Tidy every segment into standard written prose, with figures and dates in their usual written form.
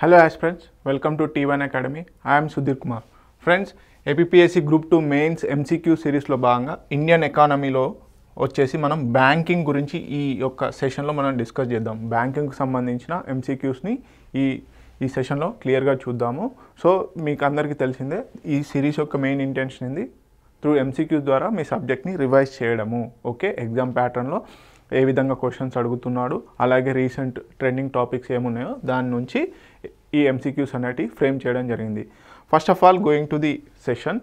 Hello aspirants, welcome to T1 Academy. I am Sudhir Kumar. Friends, APPSC Group 2 Mains MCQ series లో భాగంగా Indian ఎకానమీలో వచ్చేసి మనం banking గురించి ఈ యొక్క సెషన్లో మనం డిస్కస్ చేద్దాం. బ్యాంకింగ్కి సంబంధించిన MCQస్ని ఈ సెషన్లో క్లియర్గా చూద్దాము. సో మీకు అందరికీ తెలిసిందే ఈ సిరీస్ యొక్క మెయిన్ ఇంటెన్షన్ ఏంది, త్రూ MCQs ద్వారా మీ సబ్జెక్ట్ని రివైజ్ చేయడము. ఓకే, ఎగ్జామ్ ప్యాటర్న్లో ఏ విధంగా క్వశ్చన్స్ అడుగుతున్నాడు, అలాగే రీసెంట్ ట్రెండింగ్ టాపిక్స్ ఏమున్నాయో దాని నుంచి ఈ MCQs అనేటివి ఫ్రేమ్ చేయడం జరిగింది. First of all going to the session.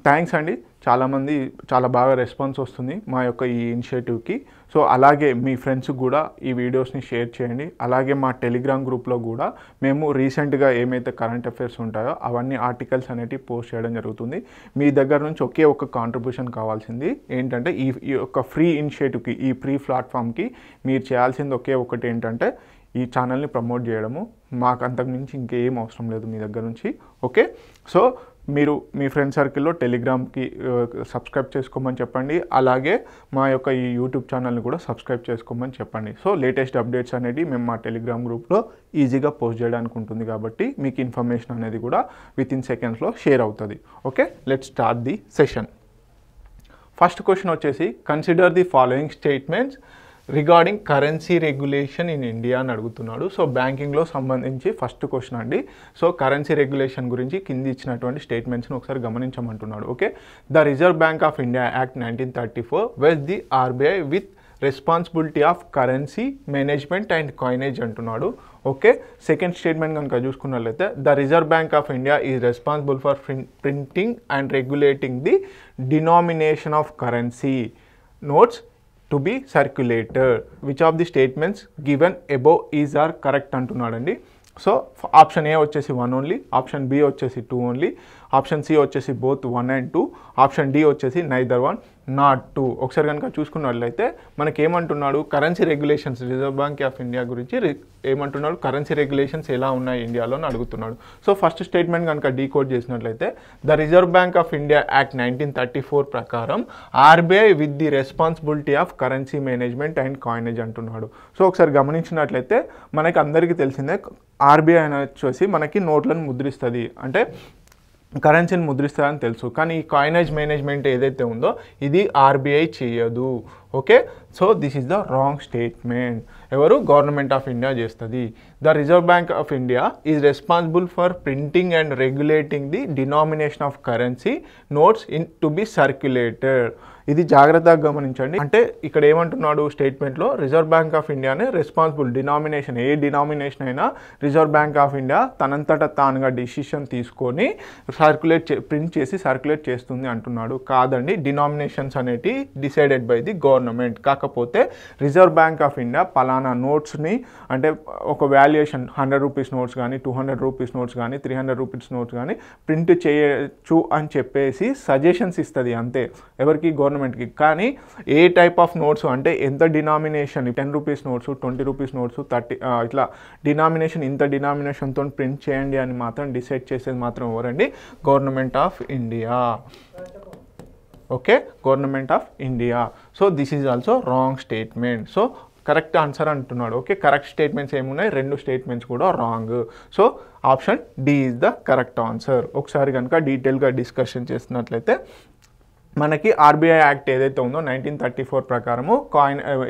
Thanks అండి, చాలామంది చాలా బాగా రెస్పాన్స్ వస్తుంది మా యొక్క ఈ ఇనిషియేటివ్కి. సో అలాగే మీ ఫ్రెండ్స్కి కూడా ఈ వీడియోస్ని షేర్ చేయండి. అలాగే మా టెలిగ్రామ్ గ్రూప్లో కూడా మేము రీసెంట్గా ఏమైతే కరెంట్ అఫైర్స్ ఉంటాయో అవన్నీ ఆర్టికల్స్ అనేటివి పోస్ట్ చేయడం జరుగుతుంది. మీ దగ్గర నుంచి ఒకే ఒక కాంట్రిబ్యూషన్ కావాల్సింది ఏంటంటే ఈ యొక్క ఫ్రీ ఇనిషియేటివ్కి, ఈ ఫ్రీ ప్లాట్ఫామ్కి మీరు చేయాల్సింది ఒకే ఒకటి ఏంటంటే ఈ ఛానల్ని ప్రమోట్ చేయడము. మాకు అంతకుమించి ఇంకేం అవసరం లేదు మీ దగ్గర నుంచి. ఓకే, సో మీరు మీ ఫ్రెండ్ సర్కిల్లో టెలిగ్రామ్కి సబ్స్క్రైబ్ చేసుకోమని చెప్పండి. అలాగే మా యొక్క ఈ యూట్యూబ్ ఛానల్ని కూడా సబ్స్క్రైబ్ చేసుకోమని చెప్పండి. సో లేటెస్ట్ అప్డేట్స్ అనేది మేము మా టెలిగ్రామ్ గ్రూప్లో ఈజీగా పోస్ట్ చేయడానికి ఉంటుంది కాబట్టి మీకు ఇన్ఫర్మేషన్ అనేది కూడా వితిన్ సెకండ్స్లో షేర్ అవుతుంది. Okay, let's start the session. First question వచ్చేసి consider the following statements regarding currency regulation in India అని అడుగుతున్నాడు. సో బ్యాంకింగ్లో సంబంధించి ఫస్ట్ క్వశ్చన్ అండి. సో కరెన్సీ రెగ్యులేషన్ గురించి కింది ఇచ్చినటువంటి స్టేట్మెంట్స్ని ఒకసారి గమనించమంటున్నాడు. Okay, the Reserve Bank of India Act 1934 vest the RBI with responsibility of currency management and coinage అంటున్నాడు. ఓకే, సెకండ్ స్టేట్మెంట్ కనుక చూసుకున్నట్లయితే the Reserve Bank of India is responsible for printing and regulating the denomination of currency notes to be circulated. Which of the statements given above is are correct అంటున్నాడండి. So option A వచ్చేసి 1 only, option B వచ్చేసి 2 only, option C వచ్చేసి both 1 and 2, option D వచ్చేసి neither 1 not 2. ఒకసారి కనుక చూసుకున్నట్లయితే మనకి ఏమంటున్నాడు, currency regulations Reserve Bank of India గురించి ఏమంటున్నాడు, కరెన్సీ రెగ్యులేషన్స్ ఎలా ఉన్నాయి ఇండియాలో అని అడుగుతున్నాడు. సో ఫస్ట్ స్టేట్మెంట్ కనుక డీకోడ్ చేసినట్లయితే the Reserve Bank of India Act 1934 ప్రకారం RBI with the responsibility of currency management and coinage అంటున్నాడు. సో ఒకసారి గమనించినట్లయితే మనకి అందరికీ తెలిసిందే RBI అని వచ్చేసి మనకి నోట్లను ముద్రిస్తుంది, అంటే కరెన్సీని ముద్రిస్తుందని తెలుసు. కానీ ఈ కాయినేజ్ మేనేజ్మెంట్ ఏదైతే ఉందో ఇది RBI చేయదు. Okay, so this is the wrong statement. ఎవరు, గవర్నమెంట్ ఆఫ్ ఇండియా చేస్తుంది. The Reserve Bank of India is responsible for printing and regulating the denomination of currency notes in to be circulated. ఇది జాగ్రత్తగా గమనించండి. అంటే ఇక్కడ ఏమంటున్నాడు స్టేట్మెంట్లో, రిజర్వ్ బ్యాంక్ ఆఫ్ ఇండియానే రెస్పాన్సిబుల్, డినామినేషన్ ఏ డినామినేషన్ అయినా రిజర్వ్ బ్యాంక్ ఆఫ్ ఇండియా తనంతట తానుగా డిసిషన్ తీసుకొని ప్రింట్ చేసి సర్క్యులేట్ చేస్తుంది అంటున్నాడు. కాదండి, డినామినేషన్స్ అనేటి డిసైడెడ్ బై ది గవర్నమెంట్. కాకపోతే రిజర్వ్ బ్యాంక్ ఆఫ్ ఇండియా పలానా నోట్స్ని, అంటే ఒక వాల్యుయేషన్ 100 రూపీస్ నోట్స్ కానీ 200 రూపీస్ నోట్స్ కానీ 300 రూపీస్ నోట్స్ కానీ ప్రింట్ చేయొచ్చు అని చెప్పేసి సజెషన్స్ ఇస్తుంది అంతే, ఎవరికి, గవర్నమెంట్కి. కానీ ఏ టైప్ ఆఫ్ నోట్స్, అంటే ఎంత denomination, 10 rupees notes, 20 rupees notes, 30 ఇట్లా డినామినేషన్, ఇంత డినామినేషన్తో ప్రింట్ చేయండి అని మాత్రం డిసైడ్ చేసేది మాత్రం ఎవరండి, government of India. Okay, government of India. So this is also wrong statement. So correct answer అంటున్నాడు. ఓకే, కరెక్ట్ స్టేట్మెంట్స్ ఏమున్నాయి, 2 స్టేట్మెంట్స్ కూడా wrong. So option D is the correct answer. ఒకసారి కనుక డీటెయిల్గా డిస్కషన్ చేస్తున్నట్లయితే మనకి RBI యాక్ట్ ఏదైతే ఉందో 1934 ప్రకారము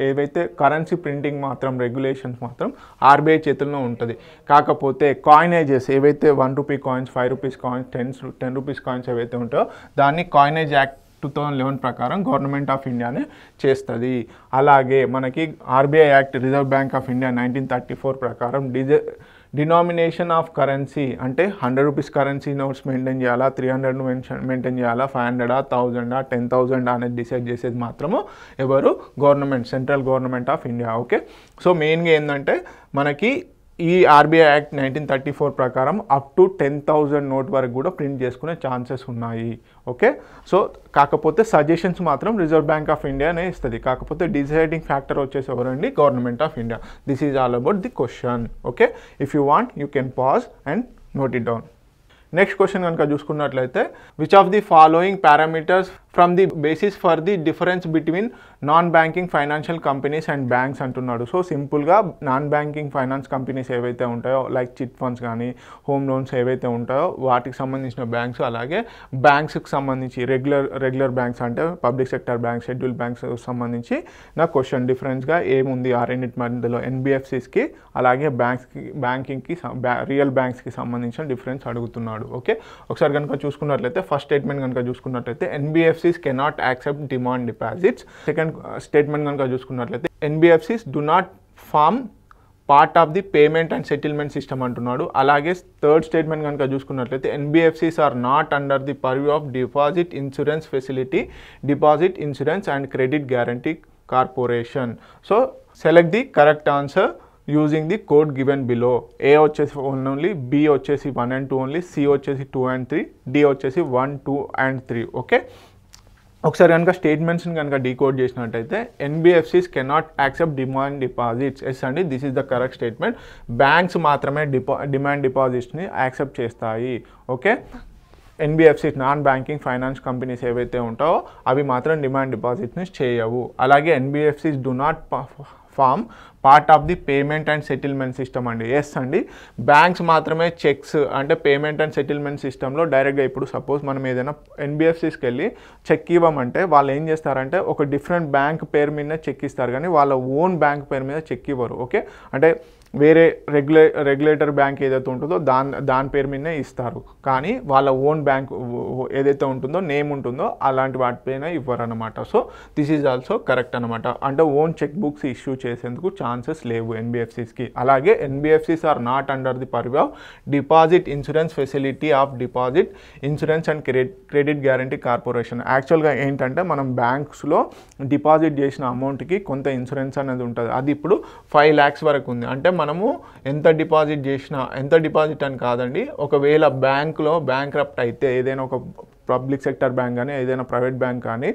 ఏవైతే కరెన్సీ ప్రింటింగ్ మాత్రం రెగ్యులేషన్స్ మాత్రం RBI చేతుల్లో ఉంటుంది. కాకపోతే కాయినేజెస్ ఏవైతే 1 rupee coins, 5 rupees coins, 10 rupees coins ఏవైతే ఉంటాయో దాన్ని కాయినేజ్ యాక్ట్ 2011 ప్రకారం గవర్నమెంట్ ఆఫ్ ఇండియానే చేస్తుంది. అలాగే మనకి RBI act reserve Bank of India 1934 ప్రకారం డినామినేషన్ ఆఫ్ కరెన్సీ, అంటే 100 రూపీస్ కరెన్సీ నోట్స్ మెయింటైన్ చేయాలా, 300 మెయింటైన్ చేయాలా, 500, 1000, 10,000 అనేది డిసైడ్ చేసేది మాత్రము ఎవరు, government, central government of India. Okay, so మెయిన్గా ఏంటంటే మనకి ఈ RBI యాక్ట్ 1934 ప్రకారం అప్ టు 10,000 నోట్ వరకు కూడా ప్రింట్ చేసుకునే ఛాన్సెస్ ఉన్నాయి. ఓకే, సో కాకపోతే సజెషన్స్ మాత్రం రిజర్వ్ బ్యాంక్ ఆఫ్ ఇండియానే ఇస్తుంది. కాకపోతే డిసైడింగ్ ఫ్యాక్టర్ వచ్చేసి ఎవరండి, government of India. This is all about the question. Okay, if you want you can pause and note it down. Next question కనుక చూసుకున్నట్లయితే which of the following parameters from the basis for the difference between non banking financial companies and banks అంటున్నాడు. So సింపుల్గా non banking finance companies ఏవైతే ఉంటాయో like chit funds కానీ home loans ఏవైతే ఉంటాయో వాటికి సంబంధించిన బ్యాంక్స్, అలాగే బ్యాంక్స్కి సంబంధించి రెగ్యులర్ బ్యాంక్స్ అంటే public sector banks, schedule banks సంబంధించి నా క్వశ్చన్ డిఫరెన్స్గా ఏముంది ఆ రెండింటి మధ్యలో ఎన్బిఎఫ్సిస్కి అలాగే బ్యాంకింగ్కి రియల్ బ్యాంక్స్కి సంబంధించిన డిఫరెన్స్ అడుగుతున్నాడు. ఓకే, ఒకసారి కనుక చూసుకున్నట్లయితే ఫస్ట్ స్టేట్మెంట్ కనుక చూసుకున్నట్లయితే NBFCs cannot accept demand deposits. Second statement కనుక చూసుకున్నట్లయితే NBFCs do not form part of the payment and settlement system అంటున్నాడు. అలాగే థర్డ్ స్టేట్మెంట్ కనుక చూసుకున్నట్లయితే NBFCs are not under the purview of deposit insurance facility, deposit insurance and credit guarantee corporation. So select the correct answer using the code given below. A వచ్చేసి 1 only, B వచ్చేసి 1 and 2 only, C వచ్చేసి 2 and 3, D వచ్చేసి 1, 2 and 3. Okay, ఒకసారి కనుక స్టేట్మెంట్స్ని కనుక decode చేసినట్టయితే NBFCs cannot accept demand deposits. Yes అండి, this is the correct statement. Banks మాత్రమే డిమాండ్ డిపాజిట్స్ని యాక్సెప్ట్ చేస్తాయి. Okay, NBFCs non banking finance companies ఏవైతే ఉంటాయో అవి మాత్రం డిమాండ్ డిపాజిట్ని చేయవు. అలాగే NBFCs do not form part of the payment and settlement system అండి. ఎస్ అండి, బ్యాంక్స్ మాత్రమే చెక్స్ అంటే పేమెంట్ అండ్ సెటిల్మెంట్ సిస్టంలో డైరెక్ట్గా ఇప్పుడు సపోజ్ మనం ఏదైనా ఎన్బిఎఫ్సిస్కి వెళ్ళి చెక్ ఇవ్వమంటే వాళ్ళు ఏం చేస్తారంటే ఒక డిఫరెంట్ బ్యాంక్ పేరు మీద చెక్ ఇస్తారు కానీ వాళ్ళ ఓన్ బ్యాంక్ పేరు మీద చెక్ ఇవ్వరు. ఓకే, అంటే వేరే రెగ్యులేటర్ బ్యాంక్ ఏదైతే ఉంటుందో దాని పేరు మీదనే ఇస్తారు, కానీ వాళ్ళ ఓన్ బ్యాంక్ ఏదైతే ఉంటుందో నేమ్ ఉంటుందో అలాంటి వాటిపైన ఇవ్వరు అనమాట. So this is also correct అనమాట. అంటే ఓన్ చెక్ బుక్స్ ఇష్యూ చేసేందుకు ఛాన్సెస్ లేవు ఎన్బిఎఫ్సిస్కి. అలాగే NBFCs are not under the purview of deposit insurance facility of deposit insurance and credit guarantee corporation. యాక్చువల్గా ఏంటంటే మనం బ్యాంక్స్లో డిపాజిట్ చేసిన అమౌంట్కి కొంత ఇన్సూరెన్స్ అనేది ఉంటుంది. అది ఇప్పుడు 5 lakhs వరకు ఉంది. అంటే మనము ఎంత డిపాజిట్ అని కాదండి, ఒకవేళ బ్యాంకులో బ్యాంక్రప్ట్ అయితే ఏదైనా ఒక పబ్లిక్ సెక్టర్ బ్యాంక్ కానీ ఏదైనా ప్రైవేట్ బ్యాంక్ కానీ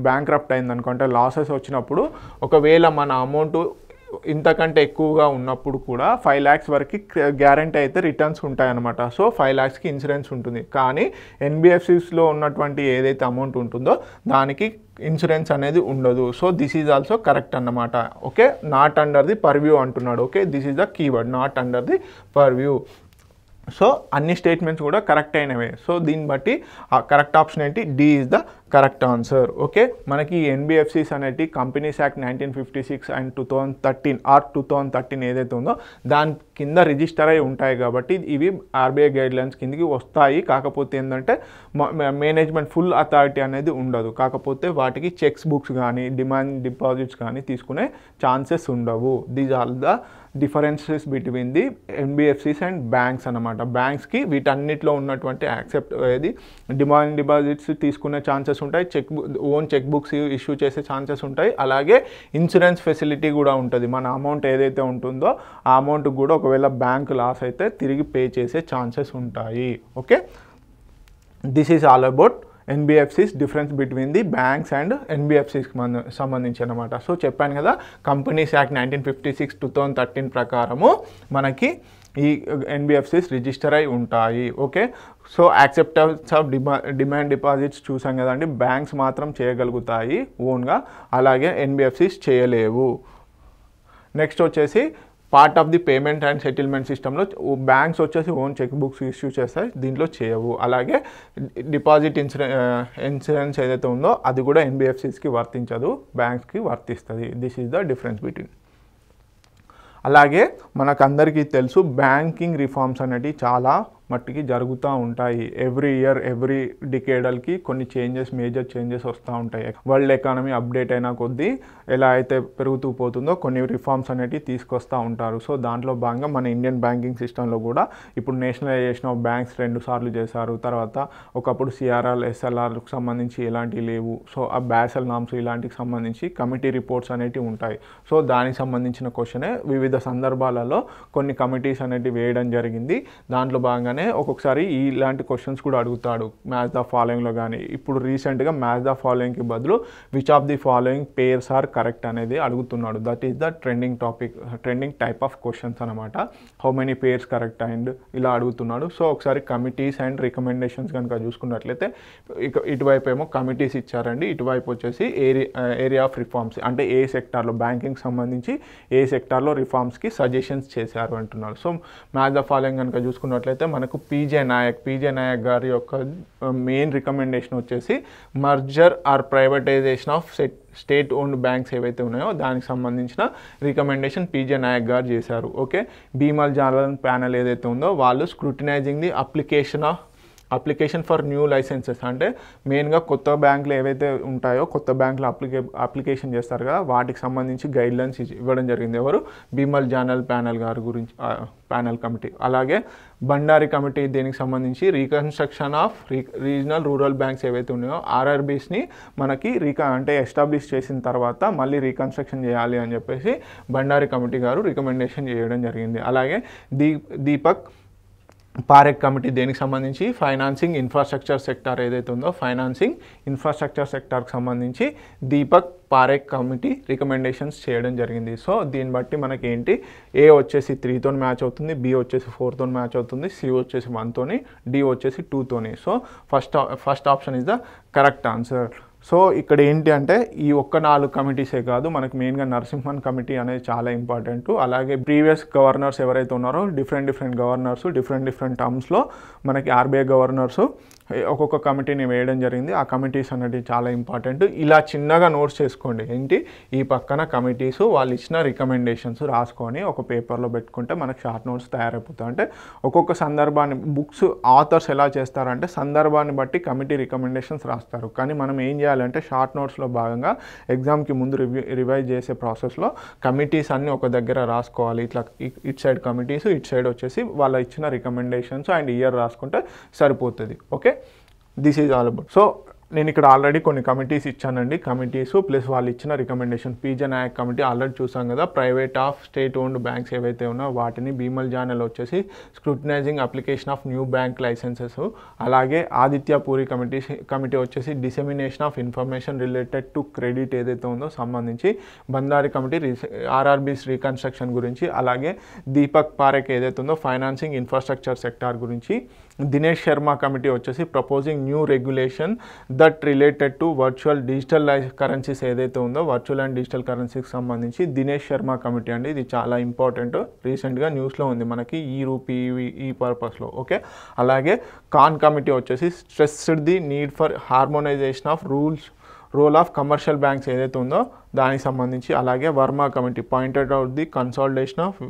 బ్యాంక్రప్ట్ అయిందనుకుంటే లాసెస్ వచ్చినప్పుడు ఒకవేళ మన అమౌంట్ ఇంతకంటే ఎక్కువగా ఉన్నప్పుడు కూడా 5 lakhs వరకు గ్యారంటీ అయితే రిటర్న్స్ ఉంటాయన్నమాట. సో 5 lakhsకి ఇన్సూరెన్స్ ఉంటుంది. కానీ ఎన్బిఎఫ్సిస్లో ఉన్నటువంటి ఏదైతే అమౌంట్ ఉంటుందో దానికి ఇన్సూరెన్స్ అనేది ఉండదు. So this is also correct అన్నమాట. Okay, not under the purview అంటున్నాడు. Okay, this is the keyword, not under the purview. So అన్ని స్టేట్మెంట్స్ కూడా కరెక్ట్ అయినవే. సో దీన్ని బట్టి ఆ కరెక్ట్ ఆప్షన్ ఏంటి, D is the correct answer. Okay, మనకి ఎన్బిఎఫ్సిస్ అనేటి కంపెనీస్ యాక్ట్ 1956 అండ్ 2013 ఏదైతే ఉందో దాని కింద రిజిస్టర్ అయి ఉంటాయి కాబట్టి ఇవి ఆర్బీఐ గైడ్లైన్స్ కిందకి వస్తాయి. కాకపోతే ఏంటంటే మేనేజ్మెంట్ ఫుల్ అథారిటీ అనేది ఉండదు. కాకపోతే వాటికి చెక్స్ బుక్స్ కానీ డిమాండ్ డిపాజిట్స్ కానీ తీసుకునే ఛాన్సెస్ ఉండవు. These are the differences between the NBFCs and banks అనమాట. బ్యాంక్స్కి వీటన్నిటిలో ఉన్నటువంటి యాక్సెప్ట్ ఏది డిమాండ్ డిపాజిట్స్ తీసుకునే ఛాన్సెస్ ఉంటాయి, ఓన్ చెక్ బుక్స్ ఇష్యూ చేసే ఛాన్సెస్ ఉంటాయి. అలాగే ఇన్సూరెన్స్ ఫెసిలిటీ కూడా ఉంటుంది. మన అమౌంట్ ఏదైతే ఉంటుందో ఆ అమౌంట్ కూడా ఒకవేళ బ్యాంక్ లాస్ అయితే తిరిగి పే చేసే ఛాన్సెస్ ఉంటాయి. Okay, this is all about NBFCs difference between the banks and ఎన్బిఎఫ్సిస్కి సంబంధించి అనమాట. సో చెప్పాను కదా, కంపెనీస్ యాక్ట్ 1956 2013 ప్రకారము మనకి ఈ ఎన్బిఎఫ్సిస్ రిజిస్టర్ అయి ఉంటాయి. Okay, so acceptance of demand deposits చూసాం కదండి, బ్యాంక్స్ మాత్రం చేయగలుగుతాయి ఓన్గా, అలాగే ఎన్బిఎఫ్సిస్ చేయలేవు. నెక్స్ట్ వచ్చేసి part of the payment and settlement సిస్టంలో బ్యాంక్స్ వచ్చేసి ఓన్ చెక్ బుక్స్ ఇష్యూ చేస్తాయి, దీంట్లో చేయవు. అలాగే డిపాజిట్ ఇన్సూరెన్స్ ఏదైతే ఉందో అది కూడా ఎన్బిఎఫ్సిస్కి వర్తించదు, బ్యాంక్స్కి వర్తిస్తుంది. This is the difference between. అలాగే మనకందరికీ తెలుసు బ్యాంకింగ్ రిఫార్మ్స్ అనేవి చాలా మట్టికి జరుగుతూ ఉంటాయి. ఎవ్రీ ఇయర్ ఎవ్రీ డికేడల్కి కొన్ని మేజర్ చేంజెస్ వస్తూ ఉంటాయి. వరల్డ్ ఎకానమీ అప్డేట్ అయినా కొద్దీ ఎలా అయితే పెరుగుతూ పోతుందో కొన్ని రిఫార్మ్స్ అనేవి తీసుకొస్తూ ఉంటారు. సో దాంట్లో భాగంగా మన ఇండియన్ బ్యాంకింగ్ సిస్టంలో కూడా ఇప్పుడు నేషనలైజేషన్ ఆఫ్ బ్యాంక్స్ 2 సార్లు చేశారు. తర్వాత ఒకప్పుడు సిఆర్ఆర్ ఎస్ఎల్ఆర్కి సంబంధించి ఎలాంటివి లేవు. సో ఆ బ్యాసెల్ నామ్స్ ఇలాంటికి సంబంధించి కమిటీ రిపోర్ట్స్ అనేటివి ఉంటాయి. సో దానికి సంబంధించిన క్వశ్చనే వివిధ సందర్భాలలో కొన్ని కమిటీస్ అనేటివి వేయడం జరిగింది. దాంట్లో భాగంగానే లాగానే ఒక్కొక్కసారి ఇలాంటి క్వశ్చన్స్ కూడా అడుగుతాడు మ్యాచ్ ద ఫాలోయింగ్లో. కానీ ఇప్పుడు రీసెంట్గా మ్యాచ్ ద ఫాలోయింగ్కి బదులు which of the following pairs are correct అనేది అడుగుతున్నాడు. That is the trending type of questions అనమాట. How many pairs correct and ఇలా అడుగుతున్నాడు. సో ఒకసారి కమిటీస్ అండ్ రికమెండేషన్స్ కనుక చూసుకున్నట్లయితే ఇటువైపు ఏమో కమిటీస్ ఇచ్చారండి, ఇటువైపు వచ్చేసి ఏరియా ఆఫ్ రిఫార్మ్స్ అంటే ఏ సెక్టార్లో బ్యాంకింగ్ సంబంధించి ఏ సెక్టార్లో రిఫార్మ్స్కి సజెషన్స్ చేశారు అంటున్నారు. సో మ్యాచ్ ద ఫాలోయింగ్ కనుక చూసుకున్నట్లయితే మనకు పీజే నాయక్ గారి యొక్క మెయిన్ రికమెండేషన్ వచ్చేసి merger or privatisation of state owned banks ఏవైతే ఉన్నాయో దానికి సంబంధించిన రికమెండేషన్ పీజే నాయక్ గారు చేశారు. ఓకే, బీమల్ జాలన్ ప్యానెల్ ఏదైతే ఉందో వాళ్ళు స్క్రూటినైజింగ్ the application for new licences అంటే మెయిన్గా కొత్త బ్యాంకులు ఏవైతే ఉంటాయో కొత్త బ్యాంకులు అప్లికేషన్ చేస్తారు కదా వాటికి సంబంధించి గైడ్లైన్స్ ఇవ్వడం జరిగింది. ఎవరు? బీమల్ జానల్ ప్యానెల్ గారి గురించి ప్యానెల్ కమిటీ. అలాగే బండారి కమిటీ దీనికి సంబంధించి reconstruction of regional rural banks ఏవైతే ఉన్నాయో ఆర్ఆర్బీస్ని మనకి అంటే ఎస్టాబ్లిష్ చేసిన తర్వాత మళ్ళీ రీకన్స్ట్రక్షన్ చేయాలి అని చెప్పేసి బండారి కమిటీ గారు రికమెండేషన్ చేయడం జరిగింది. అలాగే దీపక్ పారెక్ కమిటీ దేనికి సంబంధించి ఫైనాన్సింగ్ ఇన్ఫ్రాస్ట్రక్చర్ సెక్టార్ ఏదైతే ఉందో ఫైనాన్సింగ్ ఇన్ఫ్రాస్ట్రక్చర్ సెక్టార్కి సంబంధించి దీపక్ పారెక్ కమిటీ రికమెండేషన్స్ చేయడం జరిగింది. సో దీన్ని బట్టి మనకి ఏంటి, ఏ వచ్చేసి 3తో మ్యాచ్ అవుతుంది, బి వచ్చేసి 4తో మ్యాచ్ అవుతుంది, సి వచ్చేసి 1తోని, డి వచ్చేసి 2తోని. So first option is the correct answer. So ఇక్కడ ఏంటి అంటే ఈ ఒక్క 4 కమిటీసే కాదు, మనకి మెయిన్గా నరసింహన్ కమిటీ అనేది చాలా ఇంపార్టెంట్. అలాగే ప్రీవియస్ గవర్నర్స్ ఎవరైతే ఉన్నారో డిఫరెంట్ గవర్నర్స్ డిఫరెంట్ టర్మ్స్లో మనకి ఆర్బీఐ గవర్నర్స్ ఒక్కొక్క కమిటీని వేయడం జరిగింది. ఆ కమిటీస్ అనేది చాలా ఇంపార్టెంట్. ఇలా చిన్నగా నోట్స్ చేసుకోండి. ఏంటి, ఈ పక్కన కమిటీస్ వాళ్ళు ఇచ్చిన రికమెండేషన్స్ రాసుకొని ఒక పేపర్లో పెట్టుకుంటే మనకు షార్ట్ నోట్స్ తయారైపోతాయి. అంటే ఒక్కొక్క సందర్భాన్ని బుక్స్ ఆథర్స్ ఎలా చేస్తారంటే సందర్భాన్ని బట్టి కమిటీ రికమెండేషన్స్ రాస్తారు. కానీ మనం ఏం చేయాలంటే షార్ట్ నోట్స్లో భాగంగా ఎగ్జామ్కి ముందు రివైజ్ చేసే ప్రాసెస్లో కమిటీస్ అన్నీ ఒక దగ్గర రాసుకోవాలి. ఇట్లా ఇటు సైడ్ కమిటీస్, ఇటు సైడ్ వచ్చేసి వాళ్ళ ఇచ్చిన రికమెండేషన్స్ అండ్ ఇయర్ రాసుకుంటే సరిపోతుంది. Okay, this is all about. So నేను ఇక్కడ ఆల్రెడీ కొన్ని కమిటీస్ ఇచ్చానండి, కమిటీస్ ప్లస్ వాళ్ళు ఇచ్చిన recommendation. PJ Nayak committee already చూసాం కదా, private of state owned banks ఏవైతే ఉన్నాయో వాటిని. బీమల్ జానల్ వచ్చేసి scrutinising application of new bank licences. అలాగే ఆదిత్య పూరి కమిటీ వచ్చేసి dissemination of information related to credit ఏదైతే ఉందో సంబంధించి. బండారి కమిటీ ఆర్ఆర్బీస్ రీకన్స్ట్రక్షన్ గురించి. అలాగే దీపక్ పారెక్ ఏదైతే ఉందో ఫైనాన్సింగ్ ఇన్ఫ్రాస్ట్రక్చర్ సెక్టార్ గురించి. దినేష్ శర్మ కమిటీ వచ్చేసి proposing new regulation that related to virtual digital currencies ఏదైతే ఉందో వర్చువల్ అండ్ డిజిటల్ కరెన్సీకి సంబంధించి దినేష్ శర్మ కమిటీ అండి. ఇది చాలా ఇంపార్టెంట్, రీసెంట్గా న్యూస్లో ఉంది మనకి ఈ రూపీ ఈ పర్పస్లో. ఓకే, అలాగే ఖాన్ కమిటీ వచ్చేసి stressed the need for harmonisation of role of commercial banks ఏదైతే ఉందో దానికి సంబంధించి. అలాగే Verma committee pointed out the consolidation of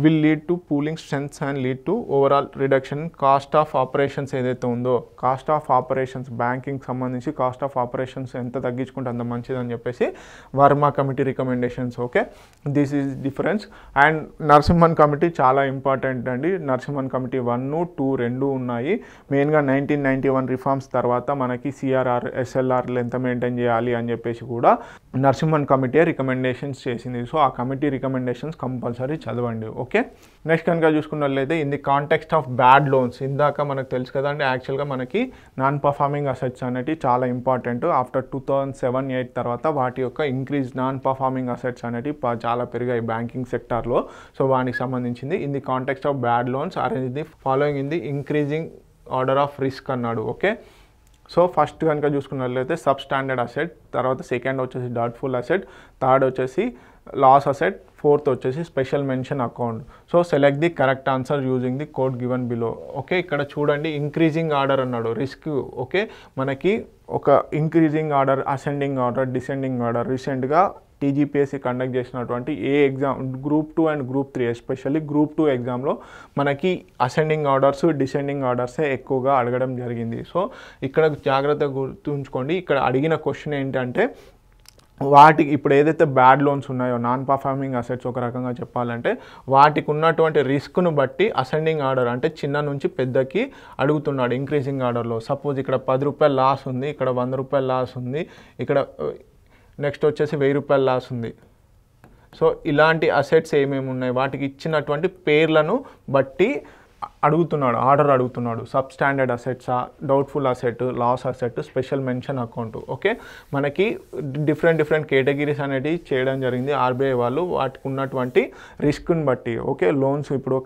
will lead to pooling strengths and lead to overall reduction in cost of operations ఏదైతే ఉందో. Cost of operations banking సంబంధించి cost of operations ఎంత తగ్గించుకుంటే అంత మంచిదని చెప్పేసి Varma committee recommendations. Okay, this is difference. And Narasimhan committee చాలా important అండి. నరసింహన్ కమిటీ 1, 2 2 ఉన్నాయి. మెయిన్గా 1991 రిఫార్మ్స్ తర్వాత మనకి సిఆర్ఆర్ ఎస్ఎల్ఆర్లు ఎంత మెయింటైన్ చేయాలి అని చెప్పేసి కూడా నరసింహన్ కమిటీ రికమెండేషన్స్ చేసింది. సో ఆ కమిటీ రికమెండేషన్స్ కంపల్సరీ చదవండి. ఓకే, నెక్స్ట్ కనుక చూసుకున్నట్లయితే in the context of bad loans. ఇందాక మనకు తెలుసు కదండి, యాక్చువల్గా మనకి నాన్ పర్ఫార్మింగ్ అసెట్స్ అనేవి చాలా ఇంపార్టెంట్. ఆఫ్టర్ 2007-8 తర్వాత వాటి యొక్క ఇంక్రీజ్ నాన్ పర్ఫార్మింగ్ అసెట్స్ అనేవి చాలా పెరిగాయి బ్యాంకింగ్ సెక్టార్లో. సో వానికి సంబంధించింది in the context of bad loans arrange the following in the increasing order of risk అన్నాడు. ఓకే, సో ఫస్ట్ కనుక చూసుకున్నట్లయితే సబ్ స్టాండర్డ్ అసెట్, తర్వాత సెకండ్ వచ్చేసి డౌట్ఫుల్ అసెట్, థర్డ్ వచ్చేసి లాస్ అసెట్, ఫోర్త్ వచ్చేసి special mention account. So select the correct answer using the code given below. Okay, ఇక్కడ చూడండి increasing order అన్నాడు రిస్క్. ఓకే, మనకి ఒక increasing order, ascending order, descending order. రీసెంట్గా TGPSC conduct చేసినటువంటి exam group 2 and group 3 especially group 2 ఎగ్జామ్లో మనకి ascending orders descending ఆర్డర్సే ఎక్కువగా అడగడం జరిగింది. సో ఇక్కడ జాగ్రత్తగా గుర్తుంచుకోండి, ఇక్కడ అడిగిన క్వశ్చన్ ఏంటంటే వాటికి ఇప్పుడు ఏదైతే బ్యాడ్ లోన్స్ ఉన్నాయో నాన్ పర్ఫార్మింగ్ అసెట్స్ ఒక రకంగా చెప్పాలంటే వాటికి ఉన్నటువంటి రిస్క్ను బట్టి అసెండింగ్ ఆర్డర్ అంటే చిన్న నుంచి పెద్దకి అడుగుతున్నాడు ఇంక్రీజింగ్ ఆర్డర్లో. సపోజ్ ఇక్కడ 10 రూపాయలు లాస్ ఉంది, ఇక్కడ 100 రూపాయలు లాస్ ఉంది, ఇక్కడ నెక్స్ట్ వచ్చేసి 1000 రూపాయలు లాస్ ఉంది. సో ఇలాంటి అసెట్స్ ఏమేమి ఉన్నాయి వాటికి ఇచ్చినటువంటి పేర్లను బట్టి అడుగుతున్నాడు, ఆర్డర్ అడుగుతున్నాడు. సబ్ స్టాండర్డ్ అసెట్సా, doubtful asset, loss asset, special mention account. Okay, మనకి డిఫరెంట్ కేటగిరీస్ అనేటివి చేయడం జరిగింది ఆర్బీఐ వాళ్ళు, వాటికి ఉన్నటువంటి రిస్క్ని బట్టి. ఓకే, లోన్స్ ఇప్పుడు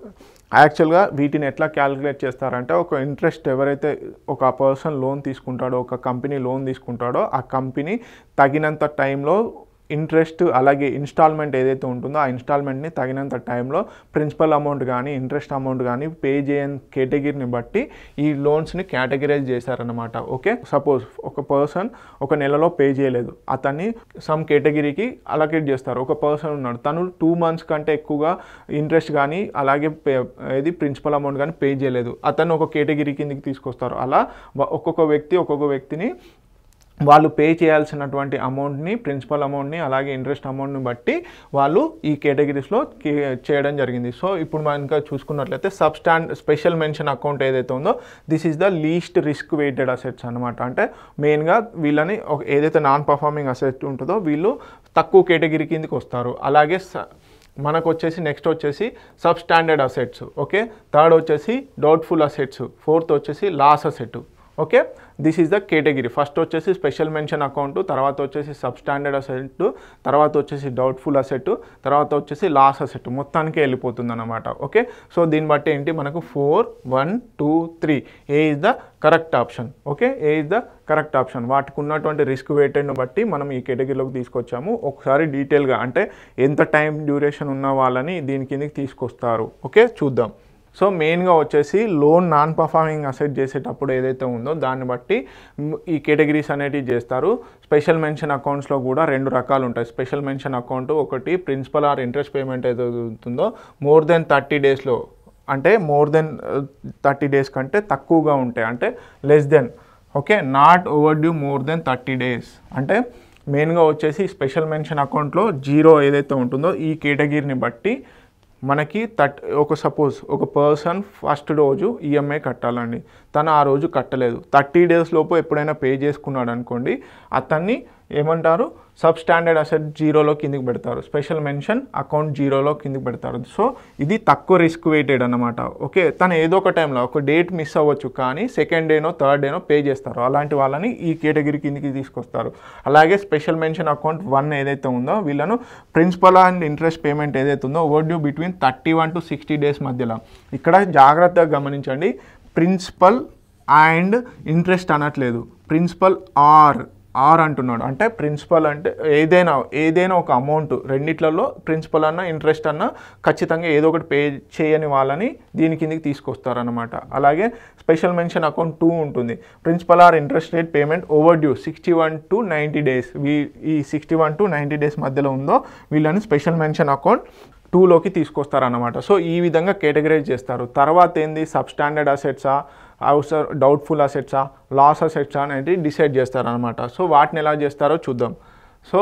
యాక్చువల్గా వీటిని ఎట్లా క్యాలిక్యులేట్ చేస్తారంటే, ఒక ఇంట్రెస్ట్ ఎవరైతే ఒక పర్సన్ లోన్ తీసుకుంటాడో, ఒక కంపెనీ లోన్ తీసుకుంటాడో, ఆ కంపెనీ తగినంత టైంలో ఇంట్రెస్ట్ అలాగే ఇన్స్టాల్మెంట్ ఏదైతే ఉంటుందో ఆ ఇన్స్టాల్మెంట్ని తగినంత టైంలో ప్రిన్సిపల్ అమౌంట్ కానీ ఇంట్రెస్ట్ అమౌంట్ కానీ పే చేయని కేటగిరీని బట్టి ఈ లోన్స్ని కేటగిరైజ్ చేశారనమాట. ఓకే, సపోజ్ ఒక పర్సన్ ఒక నెలలో పే చేయలేదు, అతన్ని సమ్ కేటగిరీకి అలొకేట్ చేస్తారు. ఒక పర్సన్ ఉన్నాడు, తను 2 months కంటే ఎక్కువగా ఇంట్రెస్ట్ కానీ అలాగే ఏది ప్రిన్సిపల్ అమౌంట్ కానీ పే చేయలేదు, అతను ఒక కేటగిరీ కిందకి తీసుకొస్తారు. అలా ఒక్కొక్క వ్యక్తిని వాళ్ళు పే చేయాల్సినటువంటి అమౌంట్ని, ప్రిన్సిపల్ అమౌంట్ని అలాగే ఇంట్రెస్ట్ అమౌంట్ని బట్టి వాళ్ళు ఈ కేటగిరీస్లో చేయడం జరిగింది. సో ఇప్పుడు మనం ఇంకా చూసుకున్నట్లయితే స్పెషల్ మెన్షన్ అకౌంట్ ఏదైతే ఉందో this is the least risk weighted assets అనమాట. అంటే మెయిన్గా వీళ్ళని ఏదైతే నాన్ పర్ఫార్మింగ్ అసెట్ ఉంటుందో వీళ్ళు తక్కువ కేటగిరీ కిందకి వస్తారు. అలాగే మనకు వచ్చేసి నెక్స్ట్ వచ్చేసి sub standard assets. Okay, third వచ్చేసి డౌట్ఫుల్ అసెట్స్, ఫోర్త్ వచ్చేసి loss asset. Okay, this is the category. First వచ్చేసి స్పెషల్ మెన్షన్ అకౌంట్, తర్వాత వచ్చేసి సబ్ స్టాండర్డ్ అసెట్, తర్వాత వచ్చేసి డౌట్ఫుల్ అసెట్, తర్వాత వచ్చేసి లాస్ అసెట్, మొత్తానికి వెళ్ళిపోతుంది అనమాట. ఓకే, సో దీన్ని బట్టి ఏంటి మనకు 4, 1, 2, 3 A is the correct option. Okay, A is the correct option. వాటికి ఉన్నటువంటి రిస్క్ వెయిటెడ్ని బట్టి మనం ఈ కేటగిరీలోకి తీసుకొచ్చాము. ఒకసారి డీటెయిల్గా అంటే ఎంత టైం డ్యూరేషన్ ఉన్న వాళ్ళని దీని కిందకి తీసుకొస్తారు. ఓకే, చూద్దాం. సో మెయిన్గా వచ్చేసి లోన్ నాన్ పర్ఫార్మింగ్ అసెట్ చేసేటప్పుడు ఏదైతే ఉందో దాన్ని బట్టి ఈ కేటగిరీస్ అనేటివి చేస్తారు. స్పెషల్ మెన్షన్ అకౌంట్స్లో కూడా 2 రకాలు ఉంటాయి. స్పెషల్ మెన్షన్ అకౌంట్ ఒకటి ప్రిన్సిపల్ ఆర్ ఇంట్రెస్ట్ పేమెంట్ ఏదైతే ఉంటుందో మోర్ దెన్ 30 daysలో, అంటే మోర్ దెన్ 30 days కంటే తక్కువగా ఉంటాయి, అంటే less than. Okay, not over due more than 30 days. అంటే మెయిన్గా వచ్చేసి స్పెషల్ మెన్షన్ అకౌంట్లో 0 ఏదైతే ఉంటుందో ఈ కేటగిరీని బట్టి మనకి సపోజ్ ఒక పర్సన్ ఫస్ట్ రోజు ఈఎంఐ కట్టాలండి, తను ఆ రోజు కట్టలేదు, 30 days లోపు ఎప్పుడైనా పే చేసుకున్నాడు అనుకోండి, అతన్ని ఏమంటారు సబ్ స్టాండర్డ్ అసెట్ 0లో కిందికి పెడతారు, స్పెషల్ మెన్షన్ అకౌంట్ 0లో కిందికి పెడతారు. సో ఇది తక్కువ రిస్క్ వెయిటెడ్ అనమాట. ఓకే, తను ఏదో ఒక టైంలో ఒక డేట్ మిస్ అవ్వచ్చు కానీ సెకండ్ డేనో థర్డ్ డేనో పే చేస్తారు, అలాంటి వాళ్ళని ఈ కేటగిరీ కిందికి తీసుకొస్తారు. అలాగే స్పెషల్ మెన్షన్ అకౌంట్ 1 ఏదైతే ఉందో వీళ్ళను ప్రిన్సిపల్ అండ్ ఇంట్రెస్ట్ పేమెంట్ ఏదైతే ఉందో over due between 31 to 60 days మధ్యలో. ఇక్కడ జాగ్రత్తగా గమనించండి, ప్రిన్సిపల్ అండ్ ఇంట్రెస్ట్ అనట్లేదు, ప్రిన్సిపల్ ఆర్ అంటున్నాడు. అంటే ప్రిన్సిపల్ అంటే ఏదైనా ఒక అమౌంట్, రెండిట్లలో ప్రిన్సిపల్ అన్న ఇంట్రెస్ట్ అన్న ఖచ్చితంగా ఏదో ఒకటి పే చేయని వాళ్ళని దీని కిందకి తీసుకొస్తారనమాట. అలాగే స్పెషల్ మెన్షన్ అకౌంట్ 2 ఉంటుంది, principal or interest rate payment over due 61 to 90 days. ఈ 61 to 90 days మధ్యలో ఉందో వీళ్ళని స్పెషల్ మెన్షన్ అకౌంట్ 2లోకి తీసుకొస్తారనమాట. సో ఈ విధంగా కేటగరైజ్ చేస్తారు. తర్వాత ఏంది సబ్ స్టాండర్డ్ అసెట్సా, డౌట్ఫుల్ అసెట్సా, లాస్ అసెట్సా అనేది డిసైడ్ చేస్తారనమాట. సో వాటిని ఎలా చేస్తారో చూద్దాం. సో